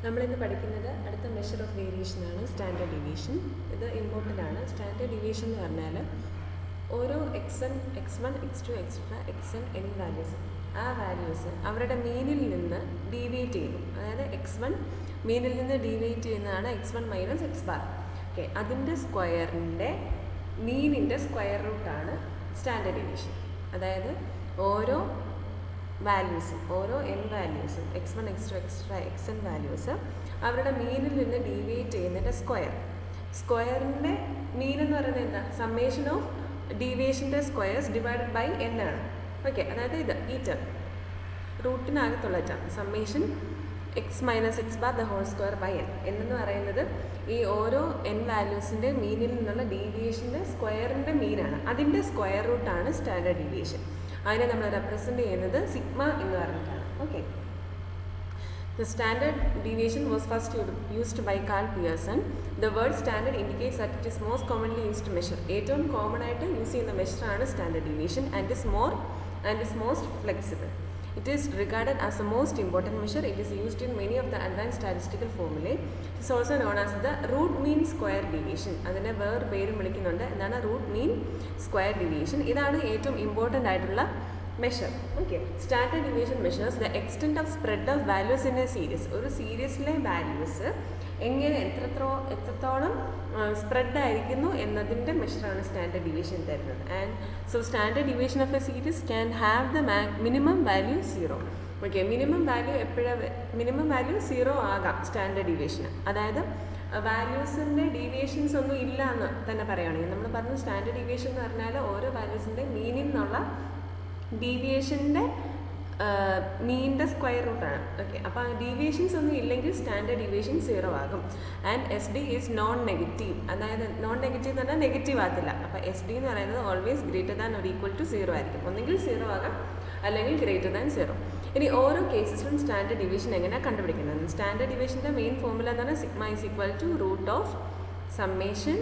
നമ്മളിന്ന് പഠിക്കുന്നത് അടുത്ത മെഷർ ഓഫ് വേരിയേഷൻ ആണ് സ്റ്റാൻഡേർഡ് ഡീവിയേഷൻ. ഇത് ഇമ്പോർട്ടൻ്റ് ആണ്. സ്റ്റാൻഡേർഡ് ഡീവിയേഷൻ എന്ന് പറഞ്ഞാൽ ഓരോ x1, x2, xn n values, ആ വാല്യൂസ് അവരുടെ മീനിൽ നിന്ന് ഡീവിയേറ്റ് ചെയ്യുന്നു. അതായത് x1 മീനിൽ നിന്ന് ഡീവിയേറ്റ് ചെയ്യുന്നതാണ് x1 minus x bar. Okay, അതിൻ്റെ സ്ക്വയറിൻ്റെ മീനിൻ്റെ സ്ക്വയർ റൂട്ടാണ് സ്റ്റാൻഡേർഡ് ഡീവിയേഷൻ. അതായത് ഓരോ വാല്യൂസും, ഓരോ n വാല്യൂസും x1, x2, xn values അവരുടെ മീനിൽ നിന്ന് ഡീവിയേറ്റ് ചെയ്യുന്നതിൻ്റെ സ്ക്വയറിൻ്റെ മീൻ എന്ന് പറയുന്നത് എന്താ? സമ്മേഷൻ ഓഫ് ഡീവിയേഷൻ്റെ സ്ക്വയേഴ്സ് ഡിവൈഡഡ് ബൈ n ആണ്. ഓക്കെ, അതായത് ഈ ടേം റൂട്ടിനകത്തുള്ള term summation x minus x bar the whole square by n എന്ന് പറയുന്നത് ഈ ഓരോ n വാല്യൂസിൻ്റെ മീനിൽ നിന്നുള്ള ഡീവിയേഷൻ്റെ സ്ക്വയറിൻ്റെ മീനാണ്. അതിൻ്റെ സ്ക്വയർ റൂട്ടാണ് സ്റ്റാൻഡേർഡ് ഡീവിയേഷൻ. അതിനെ നമ്മൾ റെപ്രസെൻറ്റ് ചെയ്യുന്നത് സിഗ്മ എന്ന് പറഞ്ഞിട്ടാണ്. Okay, the standard deviation was first used by Carl Pearson. The word standard indicates that it is most commonly used to measure. ഏറ്റവും കോമൺ ആയിട്ട് യൂസ് ചെയ്യുന്ന മെഷറാണ് standard deviation and is most flexible. It is regarded as the most important measure. It is used in many of the advanced statistical formulae. It is also known as the root mean square deviation. അതിനെ വേറെ പേരും വിളിക്കുന്നുണ്ട്. എന്താണ്? Root mean square deviation. ഇതാണ് ഏറ്റവും important ആയിട്ടുള്ള measure. Okay, standard deviation measures the extent of spread of values in a series. ഒരു സീരീസിലെ വാല്യൂസ് എങ്ങനെ എത്രത്തോളം സ്പ്രെഡ് ആയിരിക്കുന്നു എന്നതിൻ്റെ മെഷറാണ് സ്റ്റാൻഡേർഡ് ഡീവിയേഷൻ തരുന്നത്. And so standard deviation of a series can have the minimum value 0. Okay, minimum value 0 ആകാം standard ഡീവിയേഷന്. അതായത് വാല്യൂസിൻ്റെ ഡീവിയേഷൻസ് ഒന്നും ഇല്ല എന്ന് തന്നെ പറയുകയാണെങ്കിൽ നമ്മൾ പറഞ്ഞു സ്റ്റാൻഡേർഡ് ഡീവിയേഷൻ എന്ന് പറഞ്ഞാൽ ഓരോ വാല്യൂസിൻ്റെ മീനിൽ നിന്നുള്ള ഡീവിയേഷൻ്റെ മീനിൻ്റെ സ്ക്വയർ റൂട്ടാണ്. ഓക്കെ, അപ്പോൾ ഡീവിയേഷൻസ് ഒന്നും ഇല്ലെങ്കിൽ സ്റ്റാൻഡേർഡ് ഡീവിയേഷൻ 0 ആകും. And S D is non negative. അതായത് നോൺ നെഗറ്റീവ് എന്ന് പറഞ്ഞാൽ നെഗറ്റീവ് ആകത്തില്ല. അപ്പോൾ എസ് ഡി എന്ന് പറയുന്നത് always greater than or equal to 0 ആയിരിക്കും. ഒന്നെങ്കിൽ 0 ആകാം, അല്ലെങ്കിൽ ഗ്രേറ്റർ ദാൻ 0. ഇനി ഓരോ കേസസിലും സ്റ്റാൻഡേർഡ് ഡീവിയേഷൻ എങ്ങനെയാണ് കണ്ടുപിടിക്കുന്നത്? സ്റ്റാൻഡേർഡ് ഡീവിയേഷൻ്റെ മെയിൻ ഫോർമുല എന്ന് പറഞ്ഞാൽ sigma is equal to root of summation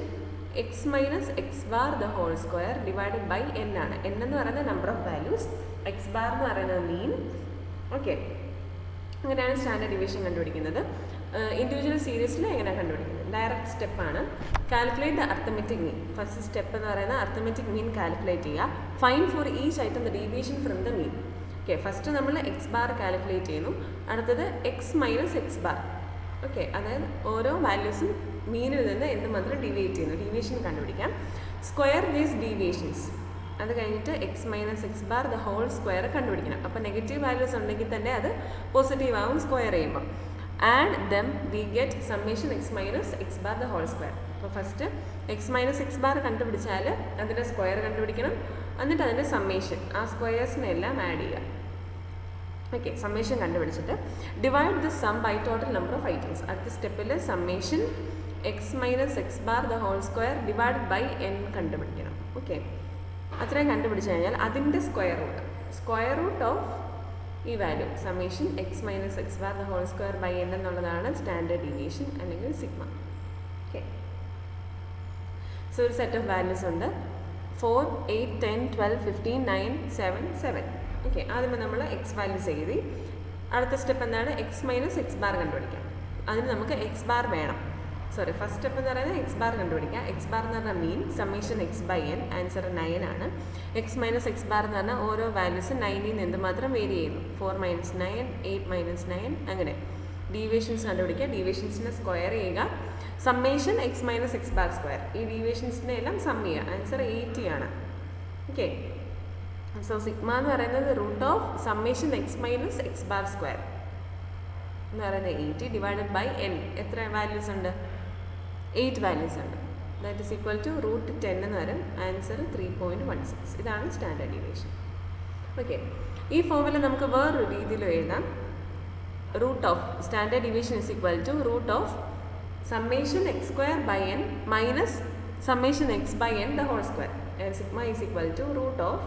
x minus x bar the whole square divided by n ആണ്. n എന്ന് പറയുന്നത് number of values, x bar എന്ന് പറയുന്നത് മീൻ. ഓക്കെ, അങ്ങനെയാണ് സ്റ്റാൻഡേർഡ് ഡീവിയേഷൻ കണ്ടുപിടിക്കുന്നത്. ഇൻഡിവിജ്വൽ സീരീസിൽ എങ്ങനെയാണ് കണ്ടുപിടിക്കുന്നത്? ഡയറക്റ്റ് സ്റ്റെപ്പാണ്. Calculate the arithmetic mean. First step എന്ന് പറയുന്നത് അർത്തമെറ്റിക് മീൻ കാൽക്കുലേറ്റ് ചെയ്യുക. Find for each item the deviation from the mean. Okay, first നമ്മൾ x ബാർ കാൽക്കുലേറ്റ് ചെയ്യുന്നു. അടുത്തത് x minus x bar. Okay, അതായത് ഓരോ വാല്യൂസും മീനിൽ നിന്ന് എന്തുമാത്രം ഡീവിയേറ്റ് ചെയ്യുന്നു, ഡീവിയേഷൻ കണ്ടുപിടിക്കാം. Square these deviations. അത് കഴിഞ്ഞിട്ട് x minus x bar the whole square കണ്ടുപിടിക്കണം. അപ്പോൾ നെഗറ്റീവ് വാല്യൂസ് ഉണ്ടെങ്കിൽ തന്നെ അത് പോസിറ്റീവ് ആവും സ്ക്വയർ ചെയ്യുമ്പോൾ. And then we get summation x minus x bar the whole square. അപ്പോൾ first x minus x bar കണ്ടുപിടിച്ചാൽ അതിൻ്റെ സ്ക്വയർ കണ്ടുപിടിക്കണം. എന്നിട്ട് അതിൻ്റെ സമ്മേഷൻ, ആ സ്ക്വയേഴ്സിനെ എല്ലാം ആഡ് ചെയ്യുക. ഓക്കെ, സമ്മേഷൻ കണ്ടുപിടിച്ചിട്ട് divide the sum by total number of items. അടുത്ത സ്റ്റെപ്പിൽ summation x minus x bar the whole square divide by n കണ്ടുപിടിക്കണം. ഓക്കെ, അത്രയും കണ്ടുപിടിച്ച് കഴിഞ്ഞാൽ അതിൻ്റെ സ്ക്വയർ റൂട്ട് ഓഫ് ഈ value summation x minus x bar the whole square by n എന്നുള്ളതാണ് standard deviation അല്ലെങ്കിൽ സിഗ്മ. ഓക്കെ, സോ ഒരു set of values ഉണ്ട്. 4, 8, 10, 12, 15, 9, 7, 7. ഓക്കെ, ആദ്യമേ നമ്മൾ x വാല്യൂസ് എഴുതി. അടുത്ത സ്റ്റെപ്പ് എന്താണ്? x മൈനസ് x ബാർ കണ്ടുപിടിക്കാം. അതിന് നമുക്ക് x ബാർ വേണം. ഫസ്റ്റ് സ്റ്റെപ്പ് എന്ന് പറയുന്നത് x ബാർ കണ്ടുപിടിക്കാം. x ബാർ എന്ന് പറഞ്ഞാൽ mean, summation x by n, answer 9 ആണ്. x മൈനസ് x ബാർ എന്ന് പറഞ്ഞാൽ ഓരോ വാല്യൂസ് 9ൽ നിന്ന് എന്തുമാത്രം വേരി ചെയ്യുന്നു. 4 മൈനസ് 9, 8 മൈനസ് 9, അങ്ങനെ ഡീവിയേഷൻസ് കണ്ടുപിടിക്കുക. ഡീവിയേഷൻസിനെ സ്ക്വയർ ചെയ്യുക. Summation x minus x bar square. ഈ ഡീവിയേഷൻസിനെ എല്ലാം സം ചെയ്യുക. ആൻസർ 80 ആണ്. ഓക്കെ, സോ സിഗ്മ എന്ന് പറയുന്നത് root of summation x minus x bar square എന്ന് പറയുന്നത് 80 ഡിവൈഡഡ് ബൈ n. എത്ര വാല്യൂസ് ഉണ്ട്? 8 വാല്യൂസ് ഉണ്ട്. That is equal to root 10 എന്ന് വരും. ആൻസർ 3.16. ഇതാണ് സ്റ്റാൻഡേർഡ് ഡീവിയേഷൻ. ഓക്കെ, ഈ ഫോർമുല നമുക്ക് വേറൊരു രീതിയിൽ എഴുതാം. Root of standard deviation is equal to root of summation x square by n minus summation x by n the whole square. Sigma is equal to root of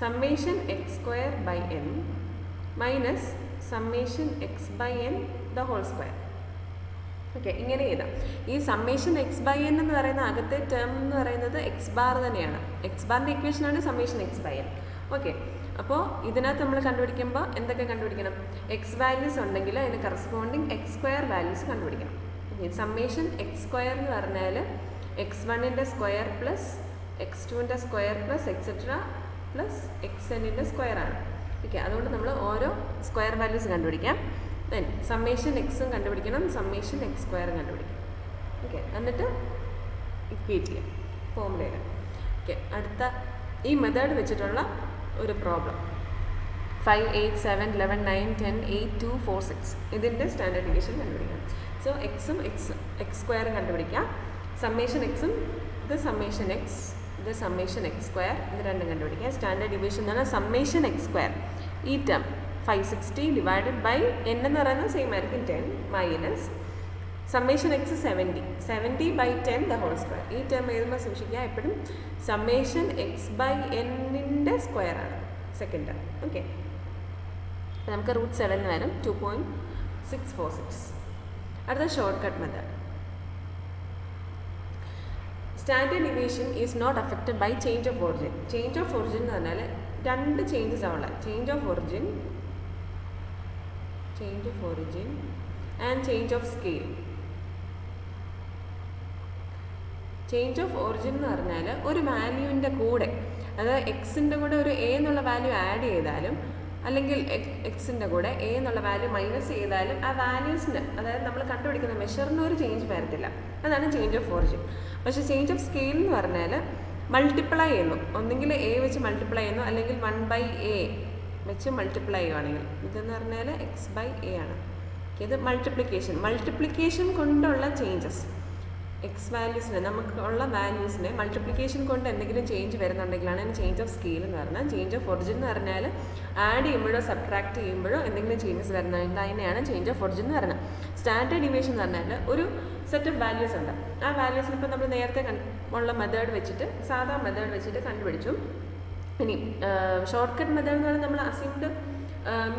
summation x square by n minus summation x by n the whole square. Okay, ഇങ്ങനെ എഴുതാം. ഈ summation x by n എന്ന് പറയുന്ന അകത്തെ term എന്ന് പറയുന്നത് x bar തന്നെയാണ്. x ബാറിൻ്റെ ഇക്വേഷനാണ് summation x by n. Okay, അപ്പോൾ ഇതിനകത്ത് നമ്മൾ കണ്ടുപിടിക്കുമ്പോൾ എന്തൊക്കെ കണ്ടുപിടിക്കണം? എക്സ് വാല്യൂസ് ഉണ്ടെങ്കിൽ അതിന് കറസ്പോണ്ടിങ് എക്സ് സ്ക്വയർ വാല്യൂസ് കണ്ടുപിടിക്കണം. സമ്മേഷൻ എക്സ് സ്ക്വയർ എന്ന് പറഞ്ഞാൽ x1ൻ്റെ സ്ക്വയർ പ്ലസ് x2ൻ്റെ സ്ക്വയർ പ്ലസ് എക്സെട്ര പ്ലസ് xnൻ്റെ സ്ക്വയർ ആണ്. ഓക്കെ, അതുകൊണ്ട് നമ്മൾ ഓരോ സ്ക്വയർ വാല്യൂസ് കണ്ടുപിടിക്കാം. ദെൻ സമ്മേഷൻ എക്സും കണ്ടുപിടിക്കണം, സമ്മേഷൻ എക്സ് സ്ക്വയറും കണ്ടുപിടിക്കണം. ഓക്കെ, എന്നിട്ട് ഇക്വേറ്റ് ചെയ്യാം, ഫോമുല ചെയ്യാം. ഓക്കെ, അടുത്ത ഈ മെത്തേഡ് വെച്ചിട്ടുള്ള ഒരു പ്രോബ്ലം 5, 8, 7, 11, 9, 10, 8, 2, 4, 6 ഇതിൻ്റെ സ്റ്റാൻഡേർഡ് ഡീവിയേഷൻ കണ്ടുപിടിക്കാം. സോ എക്സും എക്സ് സ്ക്വയറും കണ്ടുപിടിക്കാം. സമ്മേഷൻ എക്സും ഇത് സമ്മേഷൻ എക്സ്, ഇത് സമ്മേഷൻ എക്സ് സ്ക്വയർ, ഇത് രണ്ടും കണ്ടുപിടിക്കാം. സ്റ്റാൻഡേർഡ് ഡീവിയേഷൻ എന്ന് പറഞ്ഞാൽ സമ്മേഷൻ എക്സ് സ്ക്വയർ ഈ ടേം 560 ഡിവൈഡഡ് ബൈ n എന്ന് പറയുന്നത് സെയിം ആയിരിക്കും 10 minus summation X 70 by 10 the whole square. ഈ ടേം എഴുതുമ്പോൾ സൂക്ഷിക്കുക, എപ്പോഴും സമ്മേഷൻ എക്സ് ബൈ എന്നിൻ്റെ സ്ക്വയർ ആണ് സെക്കൻഡ് ടേം. ഓക്കെ, നമുക്ക് √7 വരും 2.646. അടുത്ത short cut method. Standard deviation is not affected by change of origin. Change of origin എന്ന് പറഞ്ഞാൽ രണ്ട് ചേഞ്ചസ് ആവുള്ള, change of origin and change of scale. Change of origin എന്ന് പറഞ്ഞാൽ ഒരു വാല്യൂവിൻ്റെ കൂടെ, അതായത് എക്സിൻ്റെ കൂടെ ഒരു എ എന്നുള്ള വാല്യൂ ആഡ് ചെയ്താലും അല്ലെങ്കിൽ എക്സിൻ്റെ കൂടെ എ എന്നുള്ള വാല്യൂ മൈനസ് ചെയ്താലും ആ വാല്യൂസിന്, അതായത് നമ്മൾ കണ്ടുപിടിക്കുന്ന മെഷറിന് ഒരു ചേഞ്ച് വരത്തില്ല. അതാണ് ചേഞ്ച് ഓഫ് ഒറിജിൻ. പക്ഷേ ചേഞ്ച് ഓഫ് സ്കെയിൽ എന്ന് പറഞ്ഞാൽ മൾട്ടിപ്ലൈ ചെയ്യുന്നു, ഒന്നെങ്കിൽ എ വെച്ച് മൾട്ടിപ്ലൈ ചെയ്യുന്നു അല്ലെങ്കിൽ 1/a വെച്ച് മൾട്ടിപ്ലൈ ചെയ്യുവാണെങ്കിൽ, ഇതെന്ന് പറഞ്ഞാൽ x/a ആണ്. ഇത് മൾട്ടിപ്ലിക്കേഷൻ കൊണ്ടുള്ള ചേഞ്ചസ്. എക്സ് വാല്യൂസിന് നമുക്കുള്ള വാല്യൂസിനെ മൾട്ടിപ്ലിക്കേഷൻ കൊണ്ട് എന്തെങ്കിലും ചേഞ്ച് വരുന്നുണ്ടെങ്കിലാണ് അതിന് ചേഞ്ച് ഓഫ് സ്കെയിൽ എന്ന് പറഞ്ഞാൽ. ചേഞ്ച് ഓഫ് ഒറിജിൻ എന്ന് പറഞ്ഞാൽ ആഡ് ചെയ്യുമ്പോഴോ സബ്ട്രാക്ട് ചെയ്യുമ്പോഴോ എന്തെങ്കിലും ചേഞ്ചസ് വരുന്നുണ്ടെങ്കിൽ അതിനെയാണ് ചേഞ്ച് ഓഫ് ഒറിജിൻ എന്ന് പറയുന്നത്. സ്റ്റാൻഡേർഡ് ഡീവിയേഷൻ എന്ന് പറഞ്ഞാൽ ഒരു സെറ്റ് ഓഫ് വാല്യൂസ് ഉണ്ട്. ആ വാല്യൂസിന് ഇപ്പോൾ നമ്മൾ നേരത്തെ ഉള്ള മെത്തേഡ് വെച്ചിട്ട്, സാധാ മെത്തേഡ് വെച്ചിട്ട് കണ്ടുപിടിച്ചു. ഇനി ഷോർട്ട് കട്ട് മെത്തേഡ് എന്ന് പറഞ്ഞാൽ നമ്മൾ അസ്യൂംഡ്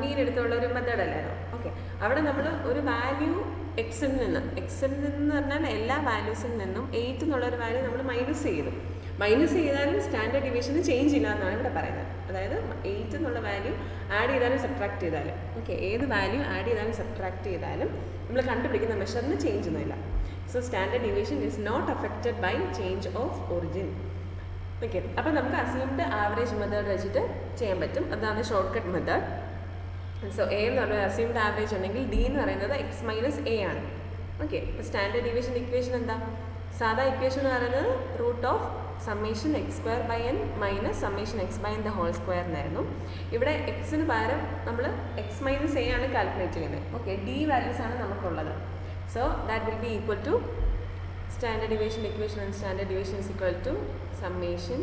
മീൻ എടുത്തുള്ള ഒരു മെത്തേഡ് അല്ലായിരുന്നു. ഓക്കെ, അവിടെ നമ്മൾ ഒരു വാല്യൂ എക്സിൽ നിന്ന് പറഞ്ഞാൽ എല്ലാ വാല്യൂസിൽ നിന്നും 8 എന്നുള്ളൊരു വാല്യൂ നമ്മൾ മൈനസ് ചെയ്താലും സ്റ്റാൻഡേർഡ് ഡീവിയേഷന് ചേഞ്ച് ഇല്ല എന്നാണ് ഇവിടെ പറയുന്നത്. അതായത് 8 എന്നുള്ള വാല്യൂ ആഡ് ചെയ്താലും സബ്ട്രാക്ട് ചെയ്താലും, ഓക്കെ, ഏത് വാല്യൂ ആഡ് ചെയ്താലും സബ്ട്രാക്ട് ചെയ്താലും നമ്മൾ കണ്ടുപിടിക്കുന്ന മെഷറിന് ചേഞ്ച് ഒന്നുമില്ല. So standard deviation is not affected by change of origin. Okay, അപ്പോൾ നമുക്ക് അസ്യൂംഡ് ആവറേജ് മെത്തേഡ് വെച്ചിട്ട് ചെയ്യാൻ പറ്റും. അതാണ് short cut method. So A എന്ന് പറഞ്ഞാൽ അസ്യൂംഡ് ആവറേജ് ഉണ്ടെങ്കിൽ ഡി എന്ന് പറയുന്നത് എക്സ് മൈനസ് എ ആണ്. ഓക്കെ, ഇപ്പോൾ സ്റ്റാൻഡേർഡ് ഡീവിയേഷൻ ഇക്വേഷൻ എന്താ? സാധാ ഇക്വേഷൻ എന്ന് പറയുന്നത് √summation X square by N minus summation X by N the whole square എന്നായിരുന്നു. ഇവിടെ എക്സിന് പകരം നമ്മൾ എക്സ് മൈനസ് എ ആണ് കാൽക്കുലേറ്റ് ചെയ്യുന്നത്. ഓക്കെ, ഡി വാല്യൂസ് ആണ് നമുക്കുള്ളത്. So that will be equal to standard deviation equation and standard deviation is equal to √summation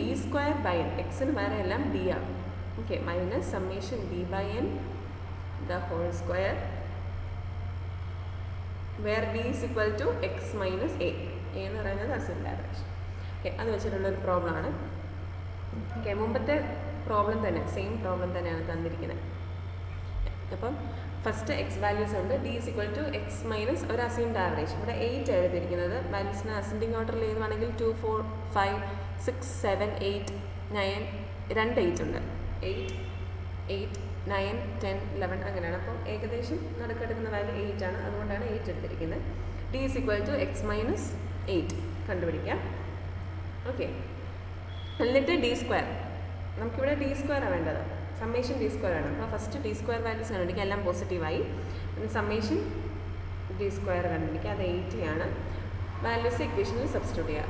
D square by N, എക്സിന് പകരം എല്ലാം ഡി ആണ്. Okay, minus summation D by N the whole square where D is equal to X minus A എന്ന് പറയുന്നത് assumed average. Okay, അത് വെച്ചിട്ടുള്ളൊരു problem ആണ്. Okay, മുമ്പത്തെ പ്രോബ്ലം തന്നെ, സെയിം പ്രോബ്ലം തന്നെയാണ് തന്നിരിക്കുന്നത്. അപ്പം ഫസ്റ്റ് എക്സ് വാല്യൂസ് ഉണ്ട്, D is equal to X minus ഒരു അസ്യൂംഡ് ആവറേജ്. ഇവിടെ 8 എഴുതിയിരിക്കുന്നത്. വാല്യൂസിന് അസെൻഡിങ് ഓർഡറിൽ എഴുതുവാണെങ്കിൽ 2, 4, 5, 6, 7, 8, 9 2 8 ഉണ്ട്. 8, 9, 10, 11 അങ്ങനെയാണ്. അപ്പം ഏകദേശം നടുക്കെടുക്കുന്ന വാല്യൂ 8 ആണ്. അതുകൊണ്ടാണ് 8 എടുത്തിരിക്കുന്നത്. D is equal to X minus 8 കണ്ടുപിടിക്കാം. ഓക്കെ, എന്നിട്ട് ഡി സ്ക്വയർ, നമുക്കിവിടെ ഡി സ്ക്വയർ ആണ് വേണ്ടത്. സമ്മേഷൻ ഡി സ്ക്വയർ ആണ്. അപ്പോൾ ഫസ്റ്റ് ഡി സ്ക്വയർ വാല്യൂസ് കണ്ടുപിടിക്കുക, എല്ലാം പോസിറ്റീവായി. പിന്നെ സമ്മേഷൻ ഡി സ്ക്വയർ കണ്ടുപിടിക്കുക, അത് 80 ആണ്. വാല്യൂസ് ഇക്വേഷനിൽ സബ്സ്റ്റിറ്റ്യൂട്ട് ചെയ്യുക.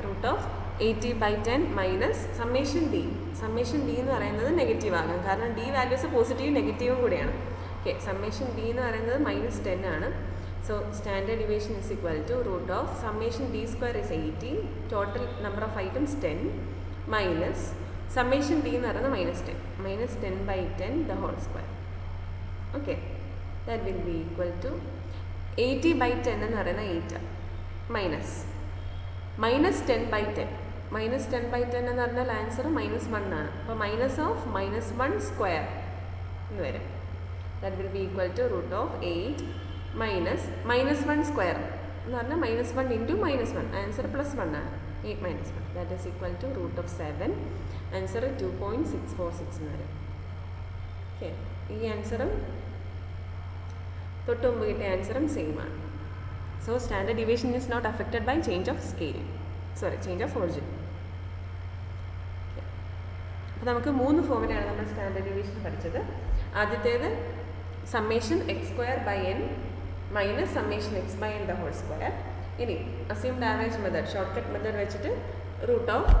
√80/10 മൈനസ് സമ്മേഷൻ ഡി എന്ന് പറയുന്നത് നെഗറ്റീവ് ആകാം, കാരണം ഡി വാല്യൂസ് പോസിറ്റീവ് നെഗറ്റീവും കൂടിയാണ്. ഓക്കെ, സമ്മേഷൻ ഡി എന്ന് പറയുന്നത് -10 ആണ്. So standard deviation is equal to √summation D square is 80, total number of items 10 minus summation D എന്ന് പറയുന്നത് -10/10 the whole square. Okay, that will be equal to 80/10 എന്ന് പറയുന്നത് 8 minus -10/10 എന്ന് പറഞ്ഞാൽ ആൻസർ -1 ആണ്. അപ്പോൾ -1 സ്ക്വയർ എന്ന് വരും. That will be equal to √8 minus -1 square എന്ന് പറഞ്ഞാൽ -1 × -1, ആൻസർ +1 ആണ്. 8 minus 1. That is equal to root of 7. Answer 2.646 എന്ന് വരും. ഓക്കെ, ഈ ആൻസറും തൊട്ട് മുമ്പ് കിട്ടിയ ആൻസറും സെയിം ആണ്. So standard deviation is not affected by change of scale, change of origin. അപ്പോൾ നമുക്ക് 3 ഫോമിലാണ് നമ്മൾ സ്റ്റാൻഡേർഡ് ഡീവിയേഷൻ പഠിച്ചത്. ആദ്യത്തേത് summation X square by N minus summation X by N the whole square. ഇനി assumed average method, short cut method വെച്ചിട്ട് root of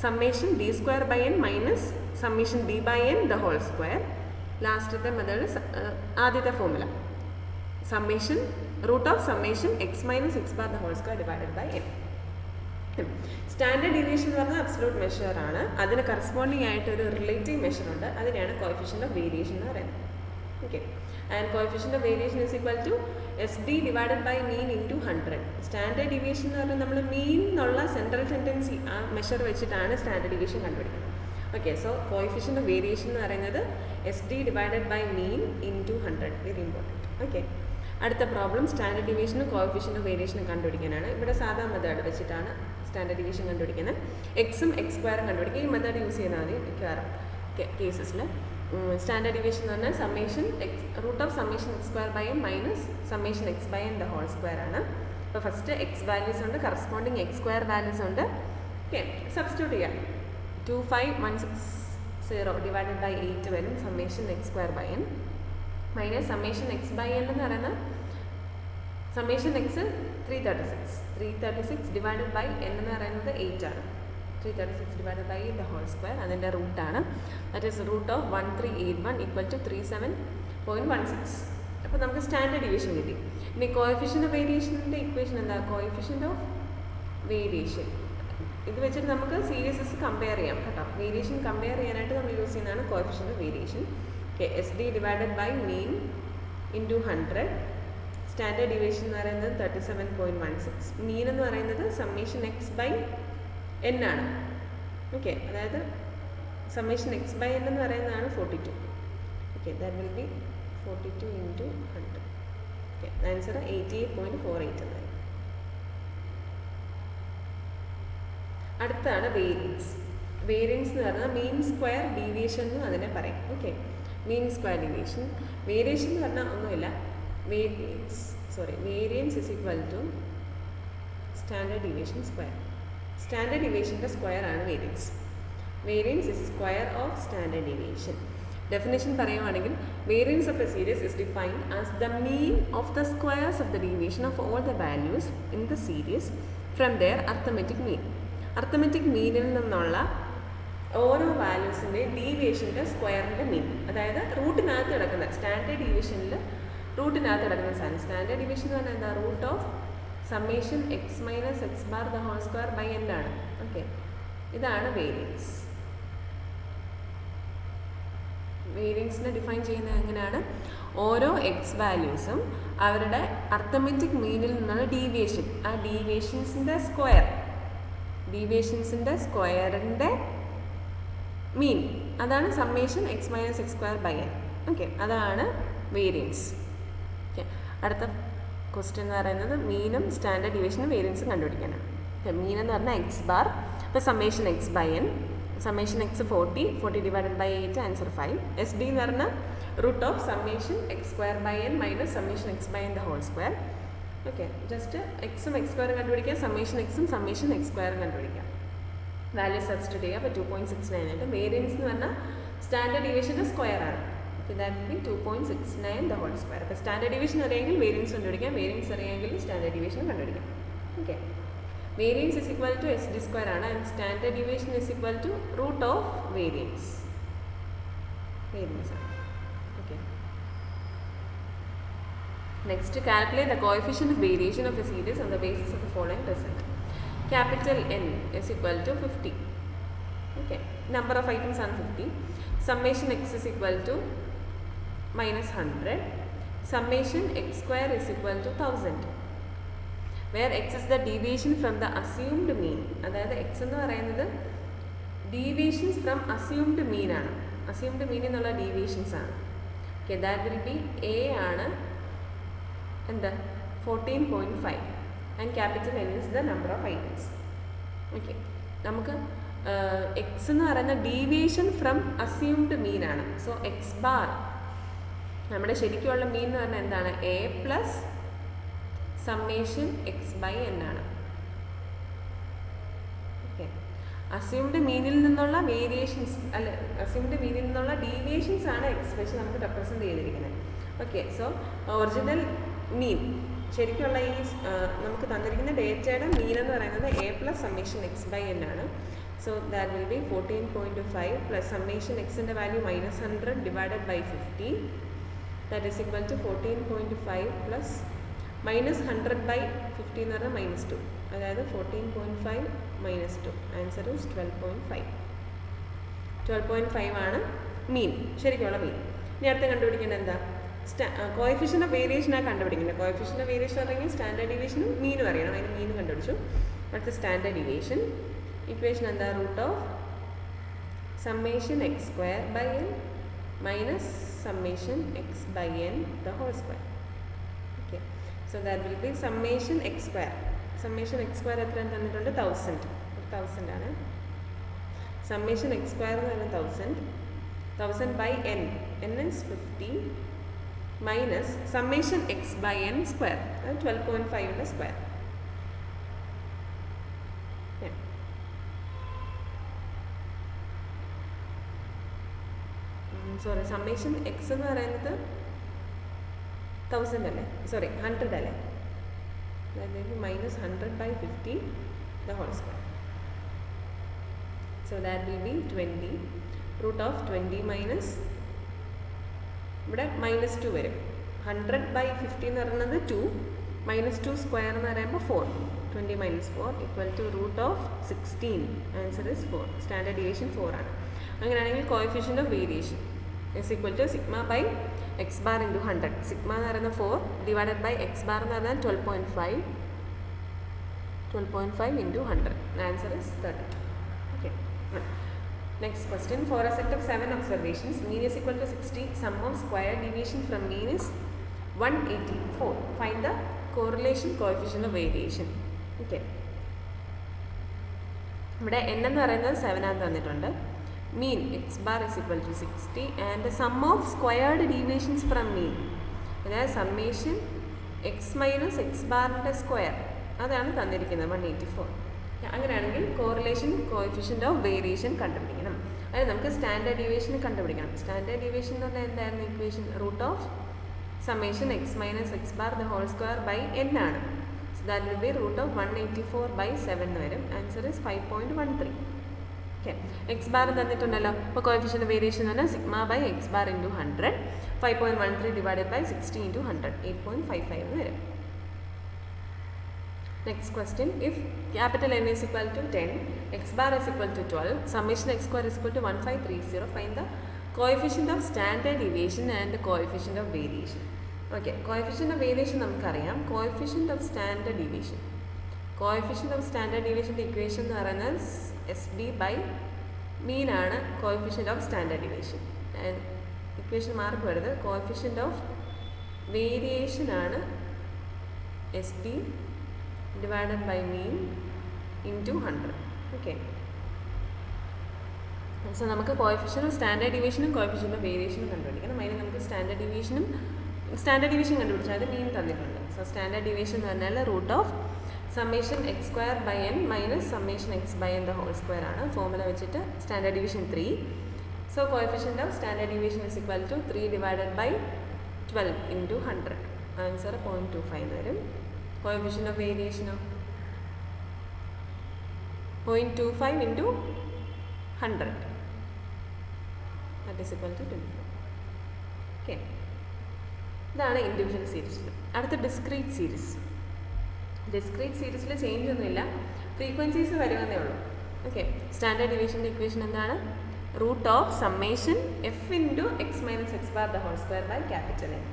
summation D square by N minus summation D by N the whole square. ലാസ്റ്റത്തെ method ആദ്യത്തെ formula summation root of summation X minus X bar the whole square divided by N. Standard deviation എന്ന് പറഞ്ഞാൽ absolute measure ആണ്. അതിന് corresponding ആയിട്ട് ഒരു relative measure ഉണ്ട്, അതിനെയാണ് കോഎഫിഷ്യന്റ് ഓഫ് വേരിയേഷൻ എന്ന് പറയുന്നത്. Okay, and coefficient of variation is equal to S D divided by mean into 100. Standard deviation എന്ന് പറഞ്ഞാൽ നമ്മൾ മീൻ എന്നുള്ള സെൻട്രൽ ടെൻഡൻസി ആ മെഷർ വെച്ചിട്ടാണ് സ്റ്റാൻഡേർഡ് ഡീവിയേഷൻ കണ്ടുപിടിക്കുന്നത്. Okay, so coefficient of variation എന്ന് പറയുന്നത് S D divided by mean into 100. Very important. Okay, അടുത്ത പ്രോബ്ലം സ്റ്റാൻഡേർഡ് ഡീവിയേഷനും കോഎഫിഷ്യന്റ് ഓഫ് വേരിയേഷനും കണ്ടുപിടിക്കാനാണ്. ഇവിടെ സാധാ മെത്തേഡ് വെച്ചിട്ടാണ് സ്റ്റാൻഡേർഡ് ഡീവിയേഷൻ കണ്ടുപിടിക്കുന്നത്. എക്സും എക്സ് സ്ക്വയറും കണ്ടുപിടിക്കുക. ഈ മെത്തേഡ് യൂസ് ചെയ്താൽ മതി മിക്കവാറും കേസസിൽ. സ്റ്റാൻഡേർഡ് ഡീവിയേഷൻ എന്ന് പറഞ്ഞാൽ summation root of summation X square by N minus summation X by N the whole square ആണ്. അപ്പോൾ ഫസ്റ്റ് എക്സ് വാല്യൂസ് ഉണ്ട്, കറസ്പോണ്ടിങ് എക്സ് സ്ക്വയർ വാല്യൂസ് ഉണ്ട്. ഓക്കെ, സബ്സ്റ്റിറ്റ്യൂട്ട് ചെയ്യാം. 25160 ഡിവൈഡഡ് ബൈ 8 വരും summation X square by N minus summation X by N എന്ന് പറയുന്ന summation X 336 divided by N എന്ന് പറയുന്നത് 8 ആണ്. 336 divided by the whole square അതിൻ്റെ റൂട്ടാണ്. That is root of 1381 equal to 37.16. അപ്പോൾ നമുക്ക് സ്റ്റാൻഡേർഡ് ഡീവിയേഷൻ കിട്ടി. ഇനി കോഎഫിഷ്യന്റ് ഓഫ് വേരിയേഷൻ്റെ ഇക്വേഷൻ എന്താ? കോഎഫിഷ്യന്റ് ഓഫ് വേരിയേഷൻ ഇത് വെച്ചിട്ട് നമുക്ക് സീരീസസ് കമ്പയർ ചെയ്യാം കേട്ടോ. വേരിയേഷൻ കമ്പയർ ചെയ്യാനായിട്ട് നമ്മൾ യൂസ് ചെയ്യുന്നതാണ് coefficient of variation. Okay, S D divided by mean into 100. Standard deviation എന്ന് പറയുന്നത് 37.16. മീൻ എന്ന് പറയുന്നത് സമ്മേഷൻ എക്സ് ബൈ എൻ ആണ്. ഓക്കെ, അതായത് സമ്മേഷൻ എക്സ് ബൈ എൻ എന്ന് പറയുന്നതാണ് 42. Okay, that will be 42 into 100. Okay, answer 88.48 എന്നായി. അടുത്താണ് വേരിയൻസ്. വേരിയൻസ് എന്ന് പറഞ്ഞാൽ മീൻ സ്ക്വയർ ഡീവിയേഷൻ എന്നും അതിനെ പറയും. Okay, mean square deviation. Variation എന്ന് പറഞ്ഞാൽ ഒന്നുമില്ല, variance is equal to standard deviation square. Standard ഡീവിയേഷൻ്റെ സ്ക്വയർ ആണ് variance. Variance is square of standard deviation. Definition പറയുവാണെങ്കിൽ variance of a series is defined as the mean of the squares of the deviation of all the values in the series from their arithmetic mean. Arithmetic മീനിൽ നിന്നുള്ള ഓരോ വാല്യൂസിൻ്റെ ഡീവിയേഷൻ്റെ സ്ക്വയറിൻ്റെ മീൻ, അതായത് റൂട്ടിനകത്ത് കിടക്കുന്ന standard ഡീവിയേഷനിൽ റൂട്ടിനകത്ത് കിടക്കുന്ന സാധനം. Standard deviation എന്ന് പറഞ്ഞാൽ എന്താ? Root of summation X minus X bar the whole square by N ആണ്. ഓക്കെ, ഇതാണ് വേരിയൻസ്. വേരിയൻസിനെ ഡിഫൈൻ ചെയ്യുന്നത് എങ്ങനെയാണ്? ഓരോ എക്സ് വാല്യൂസും അവരുടെ അർത്തമെറ്റിക് മീനിൽ നിന്നുള്ള ഡീവിയേഷൻ, ആ ഡീവിയേഷൻസിൻ്റെ സ്ക്വയറിൻ്റെ മീൻ, അതാണ് summation X minus X square by N. Okay, അതാണ് വേരിയൻസ്. ഓക്കെ, അടുത്ത ക്വസ്റ്റ്യൻ എന്ന് പറയുന്നത് മീനും സ്റ്റാൻഡേർഡ് ഡീവിയേഷനും വേരിയൻസും കണ്ടുപിടിക്കാനാണ്. മീൻ എന്ന് പറഞ്ഞാൽ എക്സ് ബാർ. ഇപ്പോൾ summation X by N, summation X 40 divided by 8 answer 5. S D എന്ന് പറഞ്ഞാൽ root of summation X square by N minus summation X by N the whole square. Okay, just എക്സും X സ്ക്വയറും കണ്ടുപിടിക്കുക, summation എക്സും summation X സ്ക്വയറും കണ്ടുപിടിക്കുക. Value substitute ചെയ്യുക. അപ്പോൾ 2.69 ആയിട്ട്. വേരിയൻസ് എന്ന് പറഞ്ഞാൽ സ്റ്റാൻഡേർഡ് ഡീവിയേഷൻ്റെ സ്ക്വയർ ആണ്. Okay, that will be 2.69 the whole square. അപ്പോൾ സ്റ്റാൻഡേർഡ് ഡീവിയേഷൻ അറിയാമെങ്കിൽ വേരിയൻസ് കണ്ടുപിടിക്കാം, വേരിയൻസ് അറിയാമെങ്കിൽ സ്റ്റാൻഡേർഡ് ഡീവിയേഷൻ കണ്ടുപിടിക്കാം. Okay, variance is equal to S D square ആണ്, and standard deviation is equal to root of variance ആണ്. Okay, next calculate the coefficient of variation of a series on the basis of the following result. Capital N is equal to 50. Okay, number of items are 50. Summation x is equal to minus 100. Summation x square is equal to 1000. Where x is the deviation from the assumed mean. അതായത് x എന്ന് പറയുന്നത് deviations from assumed mean ആണ്. Assumed mean എന്നുള്ള deviations ആണ്. Okay, that will be A ആണ് എന്താ 14.5. And capital N is the number of items. Okay, നമുക്ക് X എന്ന് പറയുന്ന ഡീവിയേഷൻ ഫ്രം അസ്യൂംഡ് മീൻ ആണ്. സോ എക്സ് ബാർ നമ്മുടെ ശരിക്കുള്ള മീൻ എന്ന് പറഞ്ഞാൽ എന്താണ്? A plus summation X by N ആണ്. ഓക്കെ, അസ്യൂംഡ് മീനിൽ നിന്നുള്ള വേരിയേഷൻസ് അല്ല, അസ്യൂംഡ് മീനിൽ നിന്നുള്ള ഡീവിയേഷൻസ് ആണ് എക്സ് വെച്ച് നമുക്ക് റെപ്രസെൻറ്റ് ചെയ്തിരിക്കുന്നത്. ഓക്കെ, സോ ഒറിജിനൽ മീൻ ശരിക്കുള്ള ഈ നമുക്ക് തന്നിരിക്കുന്ന ഡേറ്റയുടെ മീൻ എന്ന് പറയുന്നത് A plus summation X by N ആണ്. So that will be 14.5 plus summation എക്സിൻ്റെ value -100 divided by 50. That is equal to 14.5 plus -100 by 50 എന്ന് പറഞ്ഞാൽ -2, അതായത് 14.5 -2. Answer is 12.5. 12.5 ആണ് മീൻ, ശരിക്കുള്ള മീൻ. ഇനി അടുത്ത് കണ്ടുപിടിക്കേണ്ടത് എന്താ? കോഎഫിഷ്യൻ്റ് ഓഫ് വേരിയേഷനാണ് കണ്ടുപിടിക്കുന്നത്. കോഎഫിഷ്യൻ്റ് ഓഫ് വേരിയേഷൻ പറഞ്ഞെങ്കിൽ സ്റ്റാൻഡേർഡ് ഡീവിയേഷനും മീനും അറിയണം. അതിന് മീൻ കണ്ടുപിടിച്ചു. അടുത്ത സ്റ്റാൻഡേർഡ് ഡീവിയേഷൻ ഇക്വേഷൻ എന്താ? Root of summation X square by N minus summation X by N the whole square. Okay, so that will be summation X square. Summation X square എത്രയാണ് തന്നിട്ടുണ്ട്? 1000 ആണ്. സമ്മേഷൻ എക്സ് സ്ക്വയർ എന്ന് പറയുന്നത് 1000 by N, N is 50 minus summation X by N square, അത് 12.5 square. Sorry, summation X എന്ന് പറയുന്നത് 1000 അല്ലേ, sorry 100 അല്ലേ, അതായത് -100 by 50 the whole square. So that will be 20. Root of 20 minus ഇവിടെ -2 വരും. 100 ബൈ 50 എന്ന് പറയുന്നത് 2, -2 സ്ക്വയർ എന്ന് പറയുമ്പോൾ 4. 20 - 4 equal to root of 16. Answer is 4. Standard deviation 4 ആണ്. അങ്ങനെയാണെങ്കിൽ coefficient of variation is equal to sigma by X bar into 100. Sigma എന്ന് പറയുന്നത് 4 ഡിവൈഡഡ് ബൈ എക്സ് ബാർ എന്ന് പറഞ്ഞാൽ 12.5 into 100. Answer is 32. Okay, next question. For a set of 7 observations, mean is equal to 60. Sum of square deviation from mean is 184. Find the correlation coefficient of variation. Okay. ഇവിടെ n എന്ന് പറയുന്നത് 7 ആണ് തന്നിട്ടുണ്ട്. Mean x bar is equal to 60 and the sum of squared deviations from mean, അതായത് summation x minus x ബാറിൻ്റെ square അതാണ് തന്നിരിക്കുന്നത് 184. അങ്ങനെയാണെങ്കിൽ കോറിലേഷൻ കോഎഫിഷ്യൻ്റ് ഓഫ് വേരിയേഷൻ കണ്ടുപിടിക്കണം. അതായത് നമുക്ക് സ്റ്റാൻഡേർഡ് ഡീവിയേഷൻ കണ്ടുപിടിക്കണം. സ്റ്റാൻഡേർഡ് ഡീവിയേഷൻ എന്ന് പറഞ്ഞാൽ എന്തായിരുന്നു equation? Root of summation X minus X bar the whole square by N ആണ്. So that will be root of 184 by 7 എന്ന് വരും. Answer is 5.13. Okay, x bar തന്നിട്ടുണ്ടല്ലോ. അപ്പോൾ കോഎഫിഷ്യൻ്റ് വേരിയേഷൻ എന്ന് പറഞ്ഞാൽ sigma by X bar into 100, 5.13 divided by 60 into 100, 8.55 എന്ന് വരും. Next question, if capital N is equal to 10, x bar is equal to 12, summation x square is equal to 1530, find the coefficient of standard deviation and the coefficient of variation. Okay, coefficient of variation നമുക്കറിയാം. coefficient of standard deviation. coefficient of standard deviation equation എന്ന് പറയുന്നത് SD by mean ആണ് coefficient of standard deviation. And equation mark വരുന്നത് coefficient of variation ആണ് SD divided by mean into 100. Okay. So നമുക്ക് coefficient of standard ഡീവിയേഷനും coefficient of വേരിയേഷനും കണ്ടുപിടിക്കണം. അതിന് നമുക്ക് സ്റ്റാൻഡേർഡ് ഡീവിയേഷൻ കണ്ടുപിടിച്ചാൽ അത് മീൻ തന്നിട്ടുണ്ട്. സോ സ്റ്റാൻഡേർഡ് ഡീവിയേഷൻ എന്ന് പറഞ്ഞാൽ root of summation X square by N minus summation X by N the whole square ആണ്. ഫോർമുല വെച്ചിട്ട് standard deviation 3. So coefficient of standard deviation is equal to 3 divided by 12 into 100. Answer 0.25 എന്ന് വരും. Coefficient of variation of 0.25 into 100, that is equal to 24. Okay, ഇതാണ് individual സീരീസിൽ. അടുത്ത discrete series. Discrete സീരീസിൽ change ഒന്നുമില്ല, frequencies വരുമെന്നേ ഉള്ളൂ. ഓക്കെ, സ്റ്റാൻഡേർഡ് ഡീവിയേഷൻ്റെ ഇക്വേഷൻ എന്താണ്? Root of summation F into X minus X bar the whole square by capital N.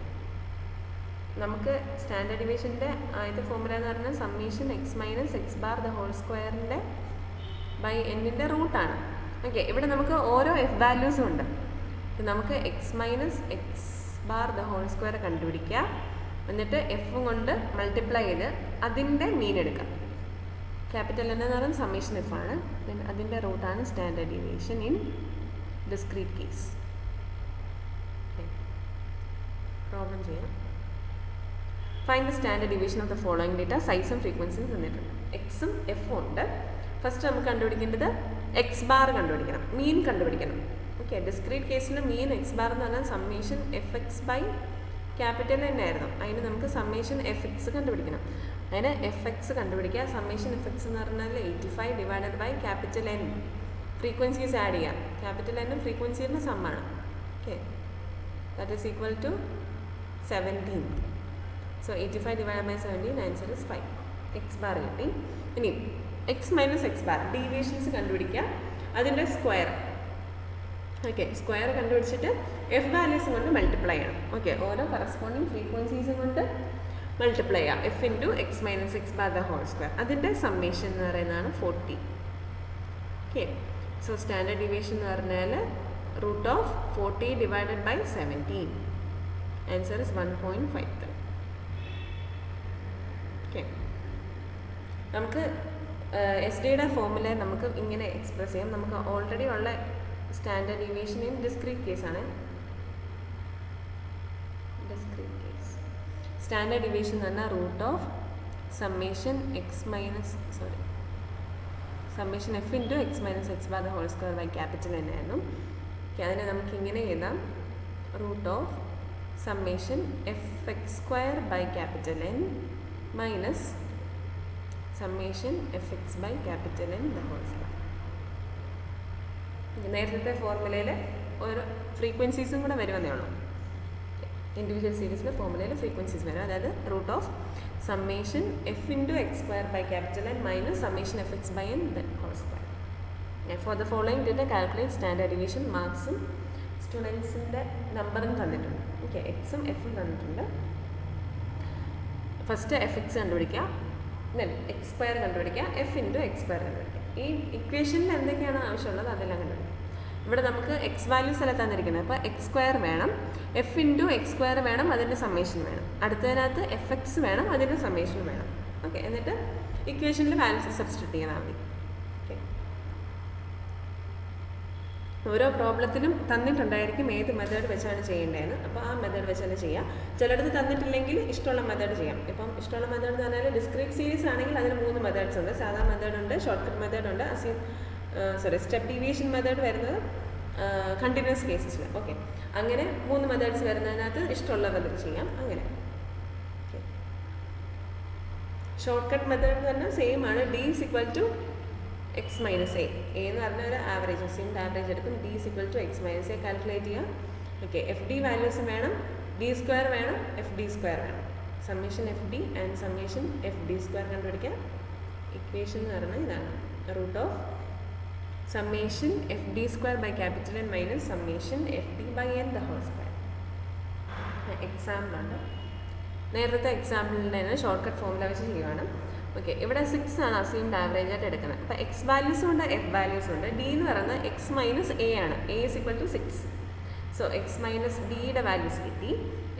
നമുക്ക് സ്റ്റാൻഡേർഡ് ഡീവിയേഷൻ്റെ ആദ്യത്തെ ഫോർമുല എന്ന് പറഞ്ഞാൽ summation X minus X bar the whole സ്ക്വയറിൻ്റെ ബൈ എന്നിൻ്റെ റൂട്ടാണ്. ഓക്കെ, ഇവിടെ നമുക്ക് ഓരോ എഫ് വാല്യൂസും ഉണ്ട്. നമുക്ക് X minus X bar the whole square കണ്ടുപിടിക്കുക, എന്നിട്ട് എഫും കൊണ്ട് മൾട്ടിപ്ലൈ ചെയ്ത് അതിൻ്റെ മീൻ എടുക്കാം. ക്യാപിറ്റൽ N എന്ന് പറയുന്നത് സമ്മേഷൻ എഫ് ആണ്. ദെൻ അതിൻ്റെ റൂട്ടാണ് standard deviation in discrete case. Problem ചെയ്യാം. Find the standard deviation of the following data. സൈസും ഫ്രീക്വൻസിയും തന്നിട്ടുണ്ട്. എക്സും എഫും ഉണ്ട്. ഫസ്റ്റ് നമുക്ക് കണ്ടുപിടിക്കേണ്ടത് എക്സ് ബാർ കണ്ടുപിടിക്കണം, മീൻ കണ്ടുപിടിക്കണം. ഓക്കെ, ഡിസ്ക്രീറ്റ് കേസിൽ മീൻ എക്സ് ബാർ എന്ന് പറഞ്ഞാൽ summation F X by capital N ആയിരുന്നു. അതിന് നമുക്ക് സമ്മേഷൻ എഫ് എക്സ് കണ്ടുപിടിക്കണം. അതിന് എഫ് എക്സ് കണ്ടുപിടിക്കുക. സമ്മേഷൻ എഫ് എക്സ് എന്ന് പറഞ്ഞാൽ 85 divided by capital N. Frequencies add ചെയ്യാം. ക്യാപിറ്റൽ N ഫ്രീക്വൻസിയുടെ സമ്മാണ്. Okay, that is equal to 17. So 85 divide by 17, answer is 5. X bar കിട്ടി. ഇനി x minus X bar deviations കണ്ടുപിടിക്കുക. അതിൻ്റെ സ്ക്വയർ. ഓക്കെ, സ്ക്വയർ കണ്ടുപിടിച്ചിട്ട് എഫ് വാല്യൂസും കൊണ്ട് മൾട്ടിപ്ലൈ ചെയ്യണം. ഓക്കെ, ഓരോ കറസ്പോണ്ടിങ് ഫ്രീക്വൻസീസും കൊണ്ട് മൾട്ടിപ്ലൈ ചെയ്യാം. F into X minus X bar the whole square. അതിൻ്റെ സമ്മേഷൻ എന്ന് പറയുന്നതാണ് 40. ഓക്കെ, സോ സ്റ്റാൻഡേർഡ് ഡീവിയേഷൻ എന്ന് പറഞ്ഞാൽ root of 40 divided by 17. Answer is 1.53. Okay, നമുക്ക് എസ് ഡിയുടെ ഫോമുല നമുക്ക് ഇങ്ങനെ എക്സ്പ്രസ് ചെയ്യാം. നമുക്ക് ഓൾറെഡി ഉള്ള സ്റ്റാൻഡേർഡ് ഡീവിയേഷൻ ഇൻ ഡിസ്ക്രീറ്റ് കേസാണ്. ഡിസ്ക്രീറ്റ് കേസ് സ്റ്റാൻഡേർഡ് ഡീവിയേഷൻ എന്ന് പറഞ്ഞാൽ root of summation summation F into X minus X bar the whole square by capital N ആയിരുന്നു. ഓക്കെ, അതിനെ നമുക്ക് ഇങ്ങനെ എഴുതാം. Root of summation F X square by capital N minus summation F X by capital N the whole square. നേരത്തെ ഫോർമുലയിൽ ഓരോ ഫ്രീക്വൻസീസും കൂടെ വരുമെന്നേ ഉള്ളൂ. ഇൻഡിവിജ്വൽ സീരീസിലെ ഫോർമുലയിൽ ഫ്രീക്വൻസീസ് വരും. അതായത് root of summation F into x square by capital N minus summation F X by N the whole square. For the following data calculate standard deviation. മാർക്സും സ്റ്റുഡൻസിൻ്റെ നമ്പറും തന്നിട്ടുണ്ട്. ഓക്കെ, എക്സും എഫും തന്നിട്ടുണ്ട്. ഫസ്റ്റ് എഫ് എക്സ് കണ്ടുപിടിക്കുക, ദെൻ എക്സ് സ്ക്വയർ കണ്ടുപിടിക്കുക, f into x square കണ്ടുപിടിക്കുക. ഈ ഇക്വേഷനിൽ എന്തൊക്കെയാണ് ആവശ്യമുള്ളത് അതെല്ലാം കണ്ടുപിടിക്കുക. ഇവിടെ നമുക്ക് എക്സ് വാല്യൂസ് അല്ല തന്നിരിക്കുന്നത്. അപ്പോൾ എക്സ് സ്ക്വയർ വേണം, എഫ് ഇൻറ്റു എക്സ് സ്ക്വയർ വേണം, അതിൻ്റെ സമ്മേഷൻ വേണം. അടുത്തതിനകത്ത് എഫ് എക്സ് വേണം, അതിൻ്റെ സമ്മേഷൻ വേണം. ഓക്കെ, എന്നിട്ട് ഇക്വേഷനിൽ വാല്യൂസ് സബ്സ്റ്റിറ്റ്യൂട്ട് ചെയ്താൽ മതി. ഓക്കെ, ഓരോ പ്രോബ്ലത്തിനും തന്നിട്ടുണ്ടായിരിക്കും ഏത് മെത്തേഡ് വെച്ചാണ് ചെയ്യേണ്ടതെന്ന്. അപ്പോൾ ആ മെത്തേഡ് വെച്ച് തന്നെ ചെയ്യാം. ചിലടത്ത് തന്നിട്ടില്ലെങ്കിൽ ഇഷ്ടമുള്ള മെത്തേഡ് ചെയ്യാം. ഇപ്പം ഇഷ്ടമുള്ള മെത്തേഡ് എന്ന് പറഞ്ഞാൽ ഡിസ്ക്രീറ്റ് സീരീസ് ആണെങ്കിൽ അതിന് 3 മെത്തേഡ്സ് ഉണ്ട്. സാധാ മെത്തേഡ് ഉണ്ട്, ഷോർട്ട് കട്ട് മെത്തേഡ് ഉണ്ട്, സ്റ്റെപ്പ് ഡീവിയേഷൻ മെത്തേഡ് വരുന്നത് കണ്ടിന്യൂസ് കേസസിൽ. ഓക്കെ, അങ്ങനെ 3 മെത്തേഡ്സ് വരുന്നതിനകത്ത് ഇഷ്ടമുള്ള മെത്തേഡ് ചെയ്യാം. അങ്ങനെ ഷോർട്ട് കട്ട് മെത്തേഡ് എന്ന് പറഞ്ഞാൽ സെയിം ആണ്. D is equal to X minus A എന്ന് പറഞ്ഞ ഒരു ആവറേജ് അസ്യൂംഡ് ആവറേജ് എടുക്കും. D is equal to X minus A calculate ചെയ്യുക. ഓക്കെ, എഫ് ഡി വാല്യൂസ് വേണം, ഡി സ്ക്വയർ വേണം, എഫ് ഡി സ്ക്വയർ വേണം. Summation F D and summation F D square കണ്ടുപിടിക്കുക. Equation എന്ന് പറഞ്ഞാൽ ഇതാണ്. Root of summation F D square by capital N minus summation F D by N the whole square. എക്സാമ്പിളുണ്ട്. നേരത്തെ എക്സാമ്പിളിൽ തന്നെ short cut formula വെച്ച് ചെയ്യുവാണ്. Okay, ഇവിടെ 6 ആണ് അസ്യൂംഡ് ആവറേജ് ആയിട്ട് എടുക്കുന്നത്. അപ്പോൾ എക്സ് വാല്യൂസും ഉണ്ട്, എഫ് വാല്യൂസും ഉണ്ട്. ഡി എന്ന് പറയുന്നത് എക്സ് മൈനസ് എ ആണ്. A is equal to 6. So X minus ഡിയുടെ വാല്യൂസ് കിട്ടി.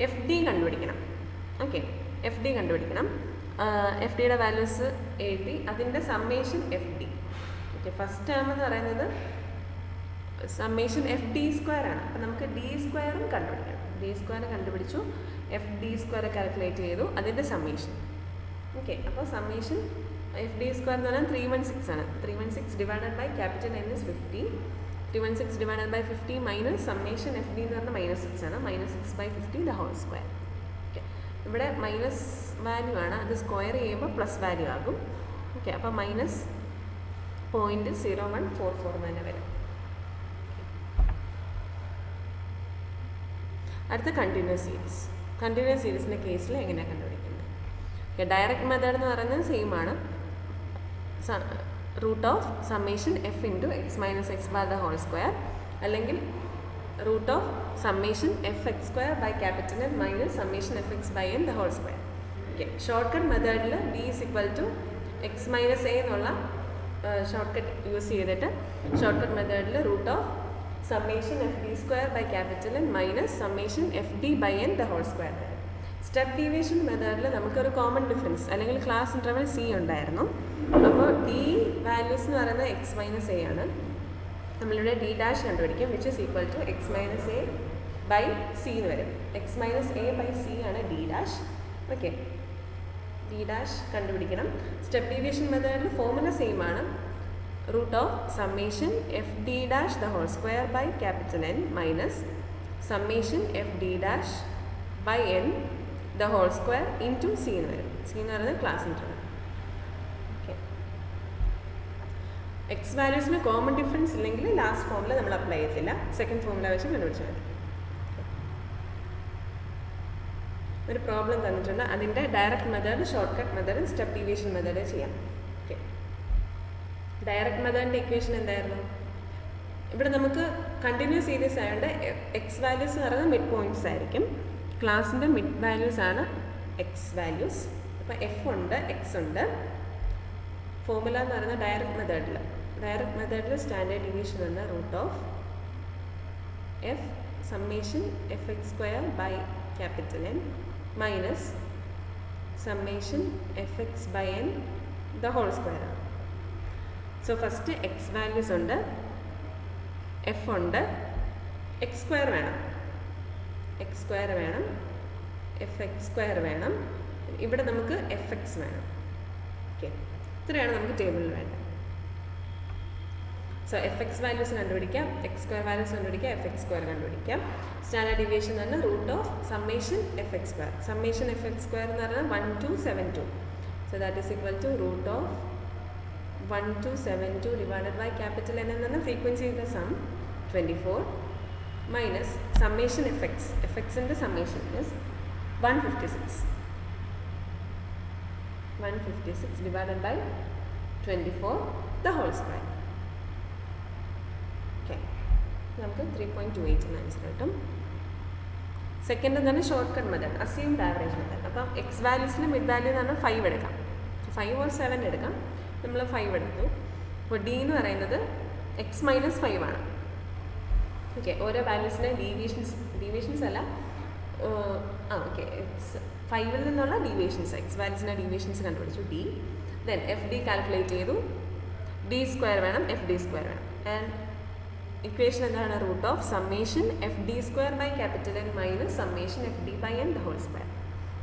എഫ് ഡി കണ്ടുപിടിക്കണം. ഓക്കെ, എഫ് ഡി കണ്ടുപിടിക്കണം. എഫ് ഡിയുടെ വാല്യൂസ് എഴുതി, അതിൻ്റെ summation F D. Okay, first term എന്ന് പറയുന്നത് സമ്മേഷൻ എഫ് ഡി സ്ക്വയർ ആണ്. അപ്പോൾ നമുക്ക് ഡി സ്ക്വയറും കണ്ടുപിടിക്കണം. ഡി സ്ക്വയർ കണ്ടുപിടിച്ചു, എഫ് ഡി സ്ക്വയർ കാൽക്കുലേറ്റ് ചെയ്തു, അതിൻ്റെ സമ്മേഷൻ. ഓക്കെ, അപ്പോൾ സമ്മേഷൻ എഫ് ഡി സ്ക്വയർ എന്ന് പറഞ്ഞാൽ 316 ആണ്. 316 divided by capital N is 50. 316 divided by 50 minus summation F D എന്ന് പറഞ്ഞാൽ -6 ആണ്. -6 by 50 the whole square. Okay, ഇവിടെ മൈനസ് വാല്യൂ ആണ്, അത് സ്ക്വയർ ചെയ്യുമ്പോൾ പ്ലസ് വാല്യൂ ആകും. ഓക്കെ, അപ്പോൾ -0.0144 തന്നെ വരും. അടുത്ത കണ്ടിന്യൂസ് സീരീസ്. കണ്ടിന്യൂസ് സീരീസിൻ്റെ കേസിൽ എങ്ങനെയാണ് കണ്ടുപിടിക്കുന്നത്? ഓക്കെ, ഡയറക്റ്റ് മെത്തേഡ് എന്ന് പറയുന്നത് സെയിം ആണ്. Root of summation F into X minus X bar the whole square, അല്ലെങ്കിൽ root of summation F X square by capital N minus summation F X by N the whole square. Okay, short cut മെത്തേഡിൽ d is equal to X minus A എന്നുള്ള short cut use ചെയ്തിട്ട് short cut മെത്തേഡിൽ root of summation F D square by capital N minus summation F D by N the whole square. Step deviation മെത്തേഡിൽ നമുക്കൊരു common difference അല്ലെങ്കിൽ class interval C ഉണ്ടായിരുന്നു. അപ്പോൾ D values എന്ന് പറയുന്നത് X minus A ആണ്. നമ്മളിവിടെ ഡി ഡാഷ് കണ്ടുപിടിക്കും, which is equal to X minus A by C എന്ന് വരും. X minus A by c ആണ് d dash. Okay, D dash കണ്ടുപിടിക്കണം. സ്റ്റെപ്പ് ഡീവിയേഷൻ മെത്തേഡിൽ ഫോർമുല സെയിം ആണ്. Root of summation F D dash the whole square by capital N minus summation F D dash by N the whole square into c എന്ന് വരും. C എന്ന് പറയുന്നത് class interval. Okay, X വാല്യൂസിന് common difference ഇല്ലെങ്കിൽ last formula നമ്മൾ apply ചെയ്യത്തില്ല, second formula വെച്ച് കണ്ടുപിടിച്ചാൽ മതി. ഒരു പ്രോബ്ലം തന്നിട്ടുണ്ട്, അതിൻ്റെ direct method, short cut method, step deviation method ചെയ്യാം. ഓക്കെ, ഡയറക്റ്റ് മെത്തേഡിൻ്റെ ഇക്വേഷൻ എന്തായിരുന്നു? ഇവിടെ നമുക്ക് കണ്ടിന്യൂസ് സീരീസ് ആയതുകൊണ്ട് എക്സ് വാല്യൂസ് എന്ന് പറയുന്നത് മിഡ് പോയിൻറ്റ്സ് ആയിരിക്കും. ക്ലാസിൻ്റെ മിഡ് വാല്യൂസ് ആണ് എക്സ് വാല്യൂസ്. അപ്പോൾ എഫ് ഉണ്ട്, എക്സ് ഉണ്ട്. ഫോർമുല എന്ന് പറയുന്നത് ഡയറക്റ്റ് മെത്തേഡിൽ സ്റ്റാൻഡേർഡ് ഡീവിയേഷൻ എന്ന root of F summation F X square by capital N minus summation F X by N the whole square ആണ്. സോ ഫസ്റ്റ് എക്സ് വാല്യൂസ് ഉണ്ട്, F ഉണ്ട്, എക്സ് സ്ക്വയർ വേണം, X square വേണം, F X square വേണം, ഇവിടെ നമുക്ക് F X വേണം. Okay, ഇത്രയാണ് നമുക്ക് ടേബിളിൽ വേണ്ടത്. സോ എഫ് എക്സ് വാല്യൂസ് കണ്ടുപിടിക്കാം, എക്സ് സ്ക്വയർ വാല്യൂസ് കണ്ടുപിടിക്കാം, എഫ് എക്സ് സ്ക്വയർ കണ്ടുപിടിക്കാം. സ്റ്റാൻഡേർഡ് ഡീവിയേഷൻ എന്ന് പറഞ്ഞാൽ root of summation F X square. Summation F X square എന്ന് പറഞ്ഞാൽ 1272. So that is equal to root of 1272 divided by capital n എന്ന് പറഞ്ഞാൽ ഫ്രീക്വൻസിയുടെ sum 24 minus summation F x, f എക്സിൻ്റെ summation is 156 divided by 24 the whole square. Okay, നമുക്ക് 3.28 എന്ന് answer കിട്ടും. Second എന്താണ്? Short cut method, assumed average method. അപ്പം X വാല്യൂസിന് mid value എന്ന് പറഞ്ഞാൽ 5 എടുക്കാം, 5 or 7 എടുക്കാം. നമ്മൾ 5 എടുത്തു. അപ്പോൾ ഡി എന്ന് പറയുന്നത് എക്സ് മൈനസ് 5 ആണ്. ഓക്കെ, ഓരോ വാല്യൂസിൻ്റെ ഡീവിയേഷൻസ് അല്ല, ഓക്കെ, എക്സ് 5ൽ നിന്നുള്ള ഡീവിയേഷൻസ്, എക്സ് വാല്യൂസിൻ്റെ ഡീവിയേഷൻസ് കണ്ടുപിടിച്ചു D. Then F D calculate ചെയ്തു, ഡി സ്ക്വയർ വേണം, എഫ് ഡി സ്ക്വയർ വേണം. ആൻഡ് ഇക്വേഷൻ എന്താണ്? Root of summation F D square by capital N minus summation F D by N the whole square.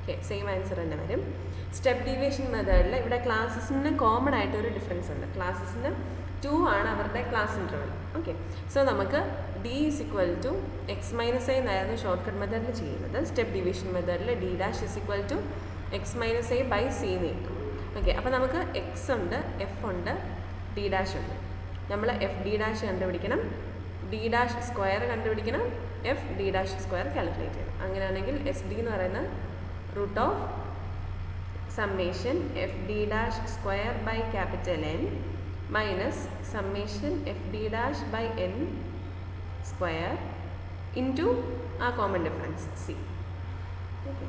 Okay, same answer തന്നെ വരും. Step deviation മെത്തേഡിൽ ഇവിടെ ക്ലാസ്സസിന് common ആയിട്ടൊരു difference ഉണ്ട്. ക്ലാസ്സസിന് 2 ആണ് അവരുടെ ക്ലാസ് ഇൻ്റർവൽ. ഓക്കെ, സോ നമുക്ക് D is equal to X minus A എന്നായിരുന്നു ഷോർട്ട് കട്ട് മെത്തേഡിൽ ചെയ്യുന്നത്. സ്റ്റെപ്പ് ഡീവിയേഷൻ മെത്തേഡിൽ D dash is equal to X minus A by C എന്ന് കിട്ടും. ഓക്കെ, അപ്പോൾ നമുക്ക് എക്സ് ഉണ്ട്, എഫ് ഉണ്ട്, ഡി ഡാഷ് ഉണ്ട്. നമ്മൾ എഫ് ഡി ഡാഷ് കണ്ടുപിടിക്കണം, ഡി ഡാഷ് സ്ക്വയർ കണ്ടുപിടിക്കണം, F D dash square calculate ചെയ്യണം. അങ്ങനെയാണെങ്കിൽ എസ് ഡി എന്ന് പറയുന്ന root of summation F D dash square by capital N minus summation F D dash by N square into ആ common difference C. Okay,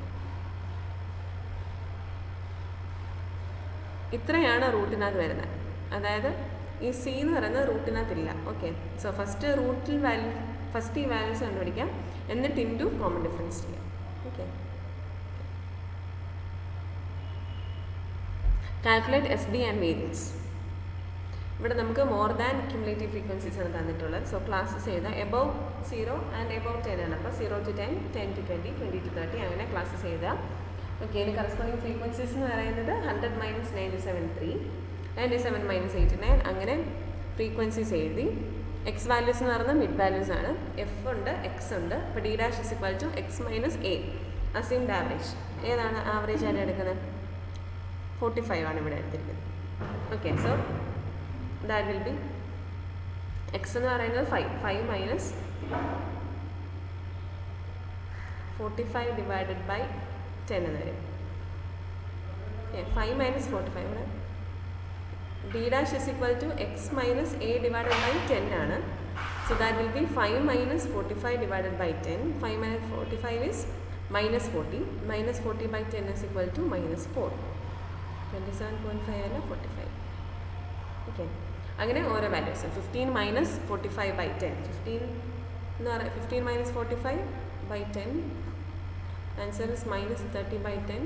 ഇത്രയാണ് റൂട്ടിനകത്ത് വരുന്നത്. അതായത് ഈ സി എന്ന് പറയുന്നത് റൂട്ടിനകത്തില്ല. ഓക്കെ, സോ ഫസ്റ്റ് ഫസ്റ്റ് ഈ വാല്യൂസ് കണ്ടുപിടിക്കാം, എന്നിട്ട് ഇൻറ്റു കോമൺ ഡിഫറൻസ് ചെയ്യാം. Okay, calculate S D and variance. ഇവിടെ നമുക്ക് മോർ ദാൻ ക്യുമുലേറ്റീവ് ഫ്രീക്വൻസീസ് ആണ് തന്നിട്ടുള്ളത്. സോ ക്ലാസ്സസ് എഴുതാം, എബവ് 0 ആൻഡ് എബവ് 10 ആണ്. അപ്പോൾ 0 to 10, 10 to 20, 20 to 30 അങ്ങനെ ക്ലാസ്സസ് എഴുതാം. ഓക്കെ, ഇതിന് കറസ്പോണ്ടിങ് ഫ്രീക്വൻസീസ് എന്ന് പറയുന്നത് 100 - 97.3, 97 - 89 അങ്ങനെ ഫ്രീക്വൻസീസ് എഴുതി. എക്സ് വാല്യൂസ് എന്ന് പറയുന്നത് മിഡ് വാല്യൂസ് ആണ്. എഫ് ഉണ്ട്, എക്സ് ഉണ്ട്. അപ്പോൾ D dash is equal to X minus A, assumed average. ഏതാണ് ആവറേജ് ആയിട്ട് എടുക്കുന്നത്? 45 ആണ് ഇവിടെ എടുത്തിരിക്കുന്നത്. Okay, so that will be X എന്ന് പറയുന്നത് 5 മൈനസ് 45 ഡിവൈഡഡ് ബൈ 10 എന്ന് വരും. 5 - 45 ഇവിടെ D dash is equal to X minus A divided by 10 ആണ്. So that will be 5 - 45 divided by 10. 5 - 45 is -40. -40 by 10 is equal to -4. 27.5 അല്ല 45. ഓക്കെ, അങ്ങനെ ഓരോ values. 15 - 45 by 10. 15 എന്ന് പറയുന്നത് 15 - 45 by 10 answer is -30/10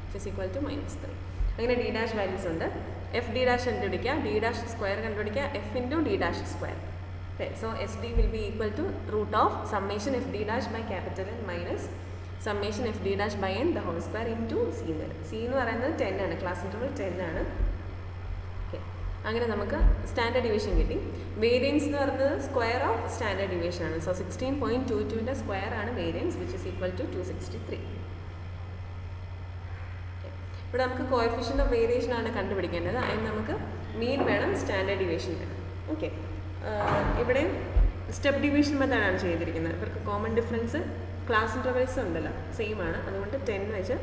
which is equal to -3. അങ്ങനെ D dash values ഉണ്ട്. F D dash കണ്ടുപിടിക്കുക, D dash square കണ്ടുപിടിക്കുക, f into D dash square. Okay, so SD will be equal to root of summation f d dash by capital N minus summation f d dash by n the whole square into c എന്ന് വരും. C എന്ന് പറയുന്നത് 10 ആണ്, class interval 10 ആണ്. Okay, അങ്ങനെ നമുക്ക് standard division കിട്ടി. Variance എന്ന് പറയുന്നത് സ്ക്വയർ ഓഫ് സ്റ്റാൻഡേർഡ് ഡിവിഷൻ ആണ്. സോ 16.22ൻ്റെ സ്ക്വയർ ആണ് variance, which is equal to 263. ഇവിടെ നമുക്ക് കോഎഫിഷ്യൻ്റ് ഓഫ് വേരിയേഷൻ ആണ് കണ്ടുപിടിക്കേണ്ടത്. അതിന് നമുക്ക് മീൻ വേണം, സ്റ്റാൻഡേർഡ് ഡിവിഷൻ വേണം. ഓക്കെ, ഇവിടെ സ്റ്റെപ്പ് ഡിവിഷൻ മെത്തേഡാണ് ചെയ്തിരിക്കുന്നത്. ഇവർക്ക് കോമൺ ഡിഫറൻസ് ക്ലാസ് ഇൻ്റർവൽസ് ഉണ്ടല്ലോ, സെയിം ആണ്. അതുകൊണ്ട് 10 വെച്ച്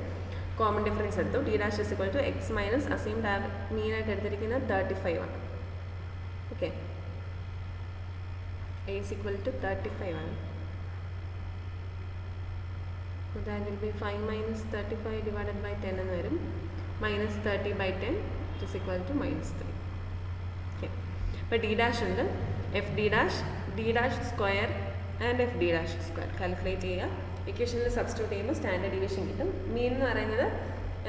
കോമൺ ഡിഫറൻസ് എടുത്തു. D dash is equal to X minus assumed മീനായിട്ട് എടുത്തിരിക്കുന്നത് 35 ആണ്. Okay, A is equal to 35 ആണ്. So that will be 5 minus 35 divided by 10 എന്ന് വരും. -30/10 which is equal to -3. Okay, ഇപ്പോൾ ഡി ഡാഷ് ഉണ്ട്, F D dash, D dash square and F D dash square calculate ചെയ്യുക. ഇക്വേഷനിൽ substitute ചെയ്യുമ്പോൾ standard division കിട്ടും. മീൻ എന്ന് പറയുന്നത്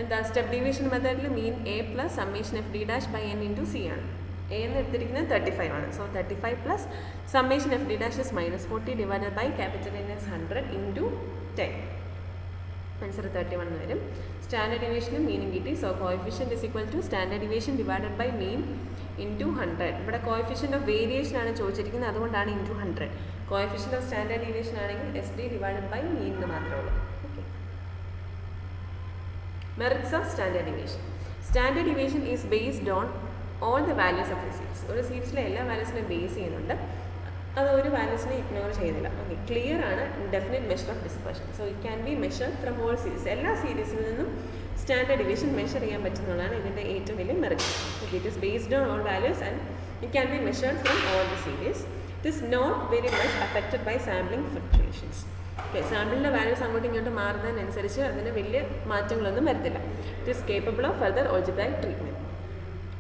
എന്താ, സ്റ്റെപ്പ് ഡിവിഷൻ മെത്തേഡിൽ mean A plus summation F D dash by N into C ആണ്. എ എന്ന് എടുത്തിരിക്കുന്നത് 35 ആണ്. So 35 plus summation F D dash is -40 divided by capital N is 100 into 10. Answer 31 എന്ന് വരും. സ്റ്റാൻഡേർഡ് ഡിവിഷനും മീനും കിട്ടി. So coefficient is equal to standard division divided by mean into 100. ഇവിടെ കോഎഫിഷ്യൻ്റ് ഓഫ് വേരിയേഷൻ ആണ് ചോദിച്ചിരിക്കുന്നത്, അതുകൊണ്ടാണ് into 100. Coefficient of standard deviation ആണെങ്കിൽ S D divided by mean എന്ന് മാത്രമേ ഉള്ളൂ. Okay, merits of standard deviation. Standard deviation is based on all the values of the series. ഒരു സീരീസിലെ എല്ലാ വാല്യൂസിനെയും ബേസ് ചെയ്യുന്നുണ്ട്, അത് ഒരു വാല്യൂസിനെ ഇഗ്നോർ ചെയ്യുന്നില്ല. ഓക്കെ, ക്ലിയർ ആണ്, definite measure of dispersion. So it can be measured from all series. എല്ലാ സീരീസിൽ നിന്നും സ്റ്റാൻഡേർഡ് ഡിവിഷൻ മെഷർ ചെയ്യാൻ പറ്റുന്നതാണ് ഇതിൻ്റെ ഏറ്റവും വലിയ merit. Okay, it is based on all values and it can be measured from all the series. It is not very much affected by sampling fluctuations. Okay, സാമ്പിളിൻ്റെ values അങ്ങോട്ടും ഇങ്ങോട്ടും മാറുന്നതിനനുസരിച്ച് അതിന് വലിയ മാറ്റങ്ങളൊന്നും വരത്തില്ല. It is capable of further algebraic treatment.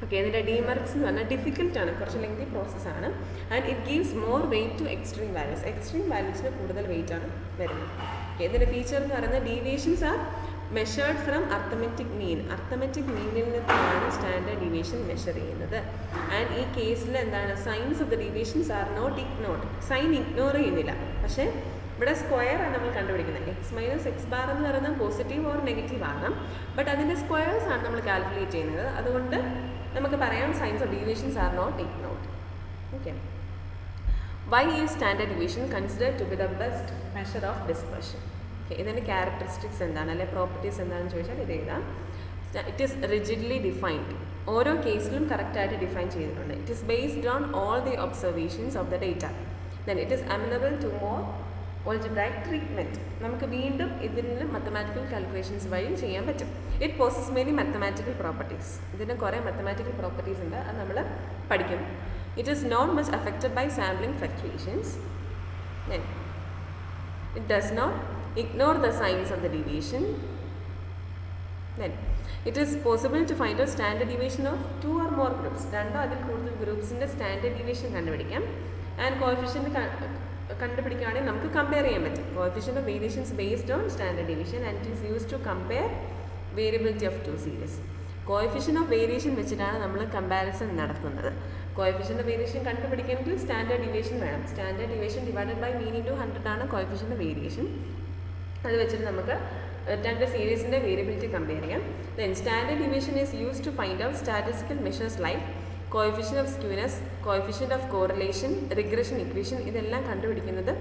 Okay, ഇതിൻ്റെ demerits എന്ന് പറഞ്ഞാൽ ഡിഫിക്കൽട്ടാണ്, കുറച്ച് ലെങ്തി പ്രോസസ്സാണ്. And it gives more weight to extreme values. Extreme വാല്യൂസിന് കൂടുതൽ വെയിറ്റ് ആണ് വരുന്നത്. ഓക്കെ, ഇതിൻ്റെ ഫീച്ചർ എന്ന് പറയുന്നത് deviations are measured from arithmetic mean. Arithmetic മീനിൽ നിന്നാണ് സ്റ്റാൻഡേർഡ് ഡീവിയേഷൻ മെഷർ ചെയ്യുന്നത്. ആൻഡ് ഈ കേസിൽ എന്താണ്, signs of the deviations are not ignored. Sign ignore ചെയ്യുന്നില്ല, പക്ഷേ ഇവിടെ സ്ക്വയർ ആണ് നമ്മൾ കണ്ടുപിടിക്കുന്നത്. എക്സ് മൈനസ് എക്സ് ബാർ എന്ന് പറയുന്നത് പോസിറ്റീവ് ഓർ നെഗറ്റീവ് ആകാം, ബട്ട് അതിൻ്റെ സ്ക്വയേഴ്സ് ആണ് നമ്മൾ കാൽക്കുലേറ്റ് ചെയ്യുന്നത്. അതുകൊണ്ട് നമുക്ക് പറയാം signs of deviations are not ignored. Okay, why is standard deviation considered to be the best measure of dispersion? Okay, ഇതിൻ്റെ ക്യാരക്ടറിസ്റ്റിക്സ് എന്താണ്, അല്ലെങ്കിൽ പ്രോപ്പർട്ടീസ് എന്താണെന്ന് ചോദിച്ചാൽ ഇത് എഴുതാം. It is rigidly defined. ഓരോ കേസിലും കറക്റ്റായിട്ട് ഡിഫൈൻ ചെയ്തിട്ടുണ്ട്. It is based on all the observations of the data. Then it is amenable to more algebraic treatment. നമുക്ക് വീണ്ടും ഇതിന് മാത്തമാറ്റിക്കൽ കാൽക്കുലേഷൻസ് വഴി ചെയ്യാൻ പറ്റും. It possesses many mathematical properties. ഇതിന് കുറേ മാത്തമാറ്റിക്കൽ പ്രോപ്പർട്ടീസ് ഉണ്ട്, അത് നമ്മൾ പഠിക്കും. It is not much affected by sampling fluctuations. Then it does not ignore the signs of the deviation. Then it is possible to find a standard deviation of 2 or more groups. രണ്ടോ അതിൽ കൂടുതൽ ഗ്രൂപ്പ്സിൻ്റെ standard deviation കണ്ടുപിടിക്കാം. And coefficient കണ്ടുപിടിക്കുകയാണെങ്കിൽ നമുക്ക് compare ചെയ്യാൻ പറ്റും. Coefficient of variations based on standard deviation and it is use to compare variability of 2 series. Coefficient of variation വെച്ചിട്ടാണ് നമ്മൾ കമ്പാരിസൺ നടത്തുന്നത്. കോഎഫിഷ്യൻ്റ് ഓഫ് വേരിയേഷൻ കണ്ടുപിടിക്കണമെങ്കിൽ സ്റ്റാൻഡേർഡ് ഡീവിയേഷൻ വേണം. Standard deviation divided by mean into 100 ആണ് coefficient of variation. അത് വെച്ചിട്ട് നമുക്ക് രണ്ട് സീരീസിൻ്റെ വേരിയബിലിറ്റി കമ്പയർ ചെയ്യാം. Then standard deviation is use to find out statistical measures like coefficient of skewness, coefficient of correlation, regression equation. ഇതെല്ലാം കണ്ടുപിടിക്കുന്നത്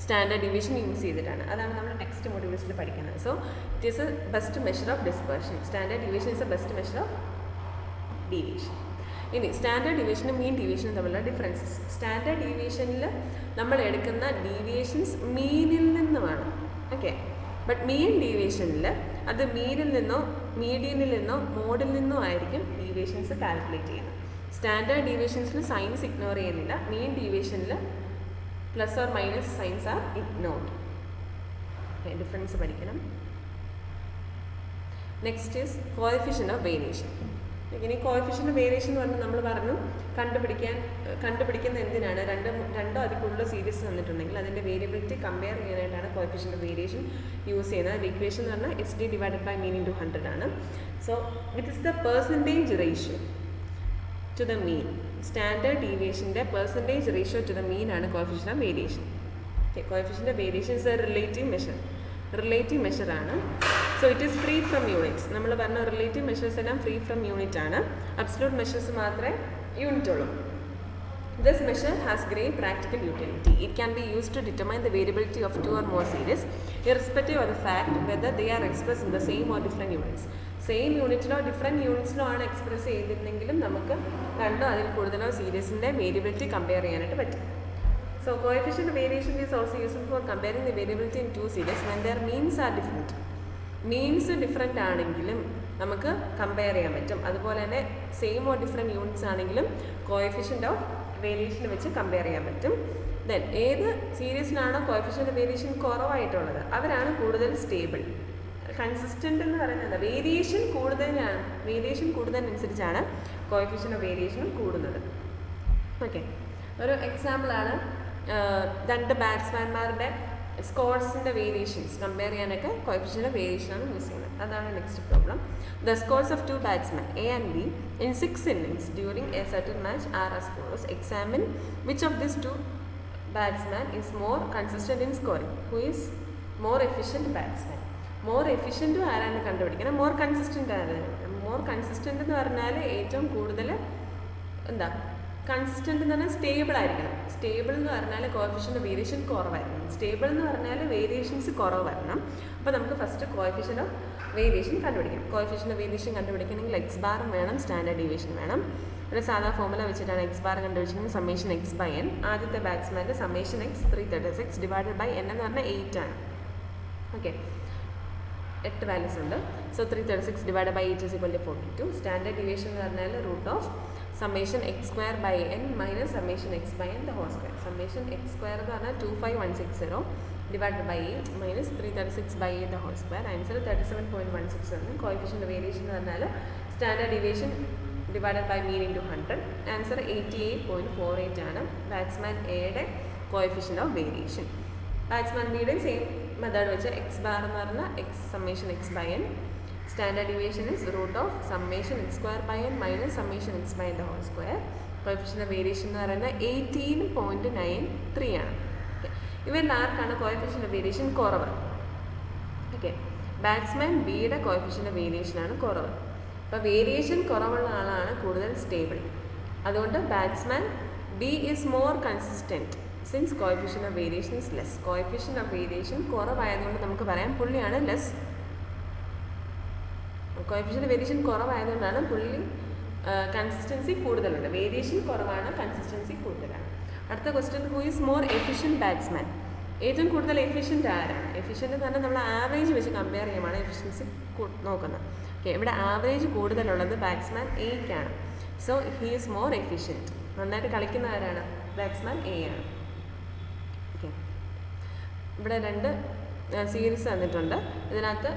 സ്റ്റാൻഡേർഡ് ഡീവിയേഷൻ യൂസ് ചെയ്തിട്ടാണ്. അതാണ് നമ്മൾ നെക്സ്റ്റ് മൊഡ്യൂൾസിൽ പഠിക്കുന്നത്. So it is A best measure of dispersion. Standard deviation is A best measure of deviation. ഇനി standard ഡീവിയേഷനും മീൻ ഡീവിയേഷനും തമ്മിലുള്ള differences. Standard ഡീവിയേഷനിൽ നമ്മൾ എടുക്കുന്ന ഡീവിയേഷൻസ് മീനിൽ നിന്നുമാണ്. ഓക്കെ, ബട്ട് മീൻ ഡീവിയേഷനിൽ അത് മീനിൽ നിന്നോ മീഡിയനിൽ നിന്നോ മോഡിൽ നിന്നോ ആയിരിക്കും ഡീവിയേഷൻസ് കാൽക്കുലേറ്റ് ചെയ്യുന്നത്. സ്റ്റാൻഡേർഡ് ഡീവിയേഷൻസിൽ സൈൻസ് ഇഗ്നോർ ചെയ്യുന്നില്ല. മീൻ ഡീവിയേഷനിൽ plus or minus signs are ignored. Difference പഠിക്കണം. Next is coefficient of variation. ഇനി കോഎഫിഷ്യൻ്റ് വേരിയേഷൻ എന്ന് പറഞ്ഞാൽ നമ്മൾ പറഞ്ഞു കണ്ടുപിടിക്കുന്ന എന്തിനാണ് രണ്ടോ അതിൽ കൂടുതൽ സീരീസ് തന്നിട്ടുണ്ടെങ്കിൽ അതിൻ്റെ വേരിയബിലിറ്റി കമ്പയർ ചെയ്യാനായിട്ടാണ് കോഎഫിഷ്യൻ്റ് വേരിയേഷൻ യൂസ് ചെയ്യുന്നത്. ഇക്വേഷൻ എന്ന് പറഞ്ഞാൽ HD divided by mean into 100 ആണ്. So it is the percentage ratio to the mean. Standard ഡീവിയേഷൻ്റെ percentage ratio to the mean ആണ് coefficient of variation. Okay, coefficient variation is a relative measure ആണ്. So it is free from units. നമ്മൾ പറഞ്ഞ relative measures എല്ലാം free from unit ആണ്. Absolute measures മാത്രമേ unit ഉള്ളൂ. This measure has great practical utility. It can be used to determine the variability of 2 or more series, irrespective of the fact whether they are expressed in the same or different units. Same യൂണിറ്റിലോ different യൂണിറ്റ്സിലോ ആണ് express ചെയ്തിട്ടുണ്ടെങ്കിലും നമുക്ക് രണ്ടോ അതിൽ കൂടുതലോ സീരീസിൻ്റെ variability compare ചെയ്യാനായിട്ട് പറ്റും. So coefficient variation is also useful for comparing the variability in 2 series when their means are different. Means different ആണെങ്കിലും നമുക്ക് കമ്പയർ ചെയ്യാൻ പറ്റും. അതുപോലെ തന്നെ സെയിം ഓർ ഡിഫറെൻറ്റ് യൂണിറ്റ്സ് ആണെങ്കിലും കോഎഫിഷ്യൻ്റ് ഓഫ് വേരിയേഷൻ വെച്ച് കമ്പയർ ചെയ്യാൻ പറ്റും. ദെൻ ഏത് സീരീസിനാണോ കോഎഫിഷ്യൻ്റ് വേരിയേഷൻ കുറവായിട്ടുള്ളത് അവരാണ് കൂടുതൽ സ്റ്റേബിൾ. കൺസിസ്റ്റൻ്റ് എന്ന് പറയുന്നത് വേരിയേഷൻ കൂടുന്നതിനനുസരിച്ചാണ് കോഎഫിഷ്യൻ്റ് ഓഫ് വേരിയേഷനും കൂടുന്നത്. ഓക്കെ, ഒരു എക്സാമ്പിളാണ് രണ്ട് ബാറ്റ്സ്മാൻമാരുടെ സ്കോർസിൻ്റെ വേരിയേഷൻസ് കമ്പയർ ചെയ്യാനൊക്കെ കോഎഫിഷ്യൻ്റ് ഓഫ് വേരിയേഷനാണ് യൂസ് ചെയ്യുന്നത്. അതാണ് next problem. The scores of 2 batsmen A and B in 6 innings during a certain match are as follows. Examine which of these 2 batsmen is more consistent in scoring. Who is more efficient batsman? More എഫിഷ്യൻറ്റും ആരാണ് കണ്ടുപിടിക്കണം, more consistent ആരാണ്. More consistent എന്ന് പറഞ്ഞാൽ ഏറ്റവും കൂടുതൽ consistent എന്ന് പറഞ്ഞാൽ സ്റ്റേബിൾ ആയിരിക്കണം. സ്റ്റേബിൾ എന്ന് പറഞ്ഞാൽ കോഎഫിഷ്യൻ്റ് വേരിയേഷൻ കുറവായിരിക്കണം. സ്റ്റേബിൾ എന്ന് പറഞ്ഞാൽ വേരിയേഷൻസ് കുറവ് വരണം. അപ്പോൾ നമുക്ക് ഫസ്റ്റ് കോഎഫിഷ്യൻ്റ് ഓഫ് വേരിയേഷൻ കണ്ടുപിടിക്കണം. കോഎഫിഷ്യൻ്റ് ഓഫ് വേരിയേഷൻ കണ്ടുപിടിക്കണമെങ്കിൽ എക്സ് ബാറും വേണം, സ്റ്റാൻഡേർഡ് ഡീവിയേഷൻ വേണം. ഒരു സാധാ ഫോമുല വെച്ചിട്ടാണ് എക്സ് ബാർ കണ്ടുപിടിച്ചിരിക്കുന്നത്. Summation X by N. ആദ്യത്തെ ബാറ്റ്സ്മാൻ്റെ summation X 336 divided by N എന്ന് പറഞ്ഞാൽ 8 ആണ്. ഓക്കെ, 8 വാല്യൂസ് ഉണ്ട്. So 336 divide by 8 = 42. Standard deviation എന്ന് പറഞ്ഞാൽ root of summation X square by N minus summation X by N the whole square. Summation X square എന്ന് പറഞ്ഞാൽ 25160 divide by 8 minus 336 by 8 the whole square. Answer 37.16 ആണ്. Coefficient variation എന്ന് പറഞ്ഞാൽ standard deviation divided by mean into 100. Answer 88.48 ആണ് batsman എയുടെ coefficient of variation. Batsman ബിയുടെ same method വെച്ച് X bar എന്ന് പറഞ്ഞാൽ X summation X by N. Standard deviation is root of summation X square by N minus summation X by N the whole square. Coefficient of variation എന്ന് പറയുന്നത് 18.93 ആണ്. ഇവരിൽ ആർക്കാണ് coefficient of variation കുറവ്? Okay, batsman ബിയുടെ coefficient of വേരിയേഷനാണ് കുറവ്. അപ്പോൾ വേരിയേഷൻ കുറവുള്ള ആളാണ് കൂടുതൽ സ്റ്റേബിൾ. അതുകൊണ്ട് batsman B is more consistent since coefficient of variation is less. Coefficient of variation കുറവായതുകൊണ്ട് നമുക്ക് പറയാം പുള്ളിയാണ് ലെസ്. കോഎഫിഷ്യൻ്റ് വേരിയേഷൻ കുറവായതുകൊണ്ടാണ് പുള്ളി കൺസിസ്റ്റൻസി കൂടുതലുണ്ട്. വേരിയേഷൻ കുറവാണ്, കൺസിസ്റ്റൻസി കൂടുതലാണ്. അടുത്ത question, who is more efficient batsman? ഏറ്റവും കൂടുതൽ എഫിഷ്യൻ്റ് ആരാണ്? എഫിഷ്യൻ്റ് എന്ന് പറഞ്ഞാൽ നമ്മൾ ആവറേജ് വെച്ച് കമ്പയർ ചെയ്യുമ്പോൾ എഫിഷ്യൻസി നോക്കുന്നത്. ഓക്കെ, ഇവിടെ ആവറേജ് കൂടുതലുള്ളത് ബാറ്റ്സ്മാൻ എയ്ക്കാണ്. So he is more efficient. നന്നായിട്ട് കളിക്കുന്ന ആരാണ്? ബാറ്റ്സ്മാൻ എ ആണ്. ഓക്കെ, ഇവിടെ 2 സീരീസ് തന്നിട്ടുണ്ട്. ഇതിനകത്ത്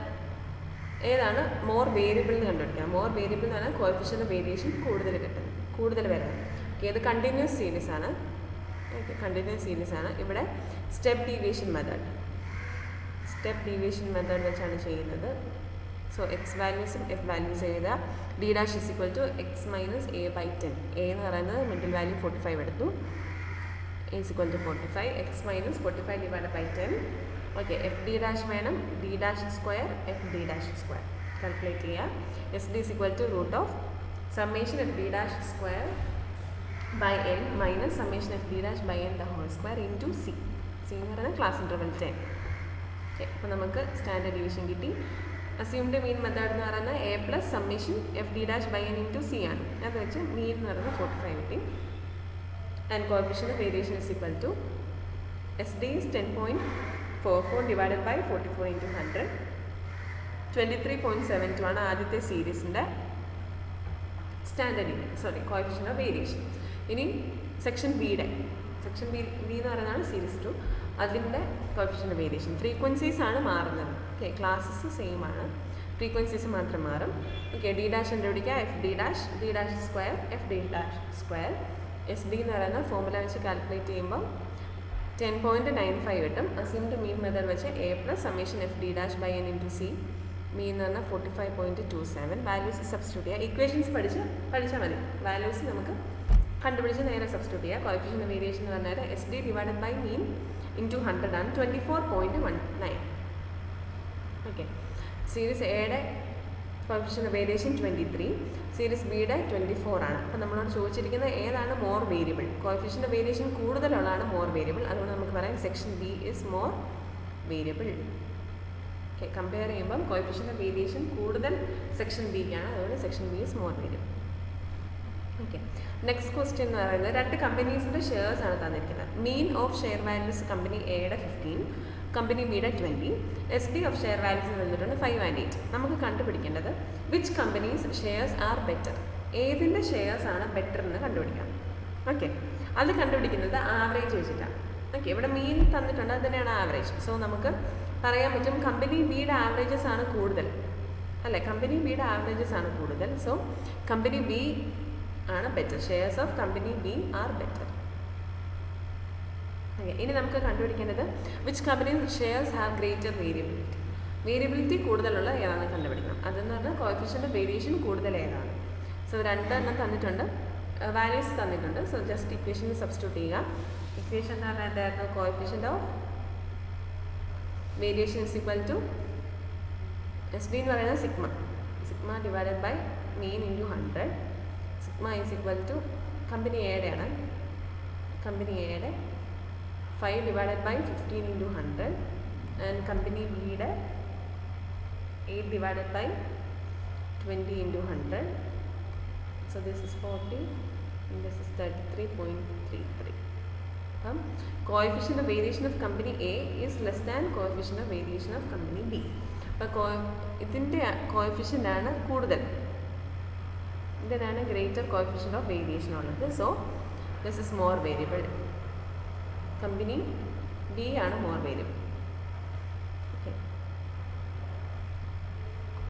ഏതാണ് മോർ വേരിയബിൾ എന്ന് കണ്ടുപിടിക്കാം. മോർ വേരിയബിൾ എന്ന് പറഞ്ഞാൽ കോഎഫിഷ്യൻ്റ് വേരിയേഷൻ കൂടുതൽ വരുന്നത്. ഓക്കെ, ഇത് കണ്ടിന്യൂസ് സീരീസ് ആണ്. ഓക്കെ, കണ്ടിന്യൂസ് സീരീസ് ആണ്. ഇവിടെ സ്റ്റെപ്പ് ഡീവിയേഷൻ മെത്തേഡ് വെച്ചാണ് ചെയ്യുന്നത്. സോ എക്സ് വാല്യൂസും എഫ് വാല്യൂസ് എഴുതുക. D dash is equal to X minus A by 10. A എന്ന് പറയുന്നത് മിഡിൽ വാല്യൂ 45 എടുത്തു. A is equal to 45. X minus 45 divide by 10. Okay, F D dash വേണം. D dash square F D dash square calculate ചെയ്യുക. S D is equal to root of summation F D dash square by N minus summation F D dash by N the whole square into C. C എന്ന് പറയുന്നത് class interval 10. Okay, അപ്പോൾ നമുക്ക് standard division കിട്ടി. Assumed mean method എന്ന് പറയുന്നത് A plus summation F D dash by N into C ആണ്. അത് വെച്ച് മീൻ എന്ന് പറയുന്നത് 45 കിട്ടി. And coefficient variation is equal to S D is 10.44 divided by 44 into 100. 23.72 ആണ് ആദ്യത്തെ സീരീസിൻ്റെ സ്റ്റാൻഡേർഡ് കോഎഫിഷ്യൻ്റ് ഓഫ് വേരിയേഷൻ. ഇനി സെക്ഷൻ ബി എന്ന് പറയുന്നതാണ് സീരീസ് 2. അതിൻ്റെ കോഎഫിഷ്യൻ്റ് ഓഫ് വേരിയേഷൻ. ഫ്രീക്വൻസീസ് ആണ് മാറുന്നത്. ഓക്കെ, ക്ലാസ്സസ് സെയിം ആണ്. ഫ്രീക്വൻസീസ് മാത്രം മാറും. ഓക്കെ, ഡി ഡാഷ് കണ്ടുപിടിക്കുക. F D dash square F D dash square. S D എന്ന് പറയുന്ന ഫോർമുല വെച്ച് കാൽക്കുലേറ്റ് ചെയ്യുമ്പോൾ 10.95 കിട്ടും. അസ്യൂംഡ് മീൻ മെത്തേഡ് വെച്ച് A plus summation F D dash by N into C. Mean എന്ന് പറഞ്ഞാൽ 45.27. വാല്യൂസ് സബ്സ്റ്റിറ്റ്യൂട്ട് ചെയ്യുക. ഇക്വേഷൻസ് പഠിച്ചാൽ മതി. വാല്യൂസ് നമുക്ക് കണ്ടുപിടിച്ച് നേരെ സബ്സ്റ്റിറ്റ്യൂട്ട് ചെയ്യുക. കോഎഫിഷ്യൻ്റ് വേരിയേഷൻ എന്ന് പറഞ്ഞാൽ S D divided by mean into 100 ആണ് 24.19. ഓക്കെ, സീരീസ് എയുടെ കോഎഫിഷ്യൻ്റ് വേരിയേഷൻ 23, സീരീസ് ബിയുടെ 24 ആണ്. അപ്പോൾ നമ്മളോട് ചോദിച്ചിരിക്കുന്നത് ഏതാണ് മോർ വേരിയബിൾ. കോഎഫിഷ്യൻ്റ് വേരിയേഷൻ കൂടുതലുള്ളതാണ് മോർ വേരിയബിൾ. അതുകൊണ്ട് നമുക്ക് പറയാം section B is more variable. Okay, compare ചെയ്യുമ്പം കോഎഫിഷ്യൻ്റ് വേരിയേഷൻ കൂടുതൽ സെക്ഷൻ ബിക്കാണ്. അതുകൊണ്ട് section B is more variable. Okay, next question എന്ന് പറയുന്നത് 2 കമ്പനീസിൻ്റെ ഷെയർസ് ആണ് തന്നിരിക്കുന്നത്. Mean of share values company എയുടെ 15, കമ്പനി ബിയുടെ 20. S D of share values തന്നിട്ടുണ്ട് 5 and 8. നമുക്ക് കണ്ടുപിടിക്കേണ്ടത് which companies shares are better. ഏതിൻ്റെ ഷെയർസ് ആണ് ബെറ്റർ എന്ന് കണ്ടുപിടിക്കാം. ഓക്കെ, അത് കണ്ടുപിടിക്കുന്നത് ആവറേജ് വെച്ചിട്ടാണ്. ഓക്കെ, ഇവിടെ മീൻ തന്നിട്ടുണ്ട്, അത് തന്നെയാണ് ആവറേജ്. സോ നമുക്ക് പറയാൻ പറ്റും കമ്പനി ബിയുടെ ആവറേജസ് ആണ് കൂടുതൽ, അല്ലേ? കമ്പനി ബിയുടെ ആവറേജസ് ആണ് കൂടുതൽ. സോ കമ്പനി ബി ആണ് better. Shares of company B R better. Okay, ഇനി നമുക്ക് കണ്ടുപിടിക്കേണ്ടത് which company shares have greater variability. Variability കൂടുതലുള്ള ഏതാണ് കണ്ടുപിടിക്കണം. അതെന്ന് പറഞ്ഞാൽ കോഎഫിഷ്യൻ്റ് വേരിയേഷൻ കൂടുതൽ ഏതാണ്. സോ 2 എണ്ണം തന്നിട്ടുണ്ട്, വാല്യൂസ് തന്നിട്ടുണ്ട്. സോ ജസ്റ്റ് ഇക്വേഷനിൽ സബ്സ്റ്റിറ്റ്യൂട്ട് ചെയ്യുക. ഇക്വേഷൻ എന്ന് പറഞ്ഞാൽ എന്തായിരുന്നു? Coefficient of variation is equal to S D എന്ന് പറയുന്നത് sigma divided by mean into 100. Sigma is equal to company എയുടെയാണ്, കമ്പനി എയുടെ 5 divided by 15 into 100 and company ബിയുടെ 8 divided by 20 into 100. So this is 40 and this is 33.33. അപ്പം coefficient variation of company A is less than coefficient variation of company B. അപ്പോൾ ഇതിൻ്റെ കോഎഫിഷ്യൻ്റാണ് കൂടുതൽ, ഇതിനാണ് greater coefficient of variation ഉള്ളത്. So this is more variable. Company B ആണ് more variable.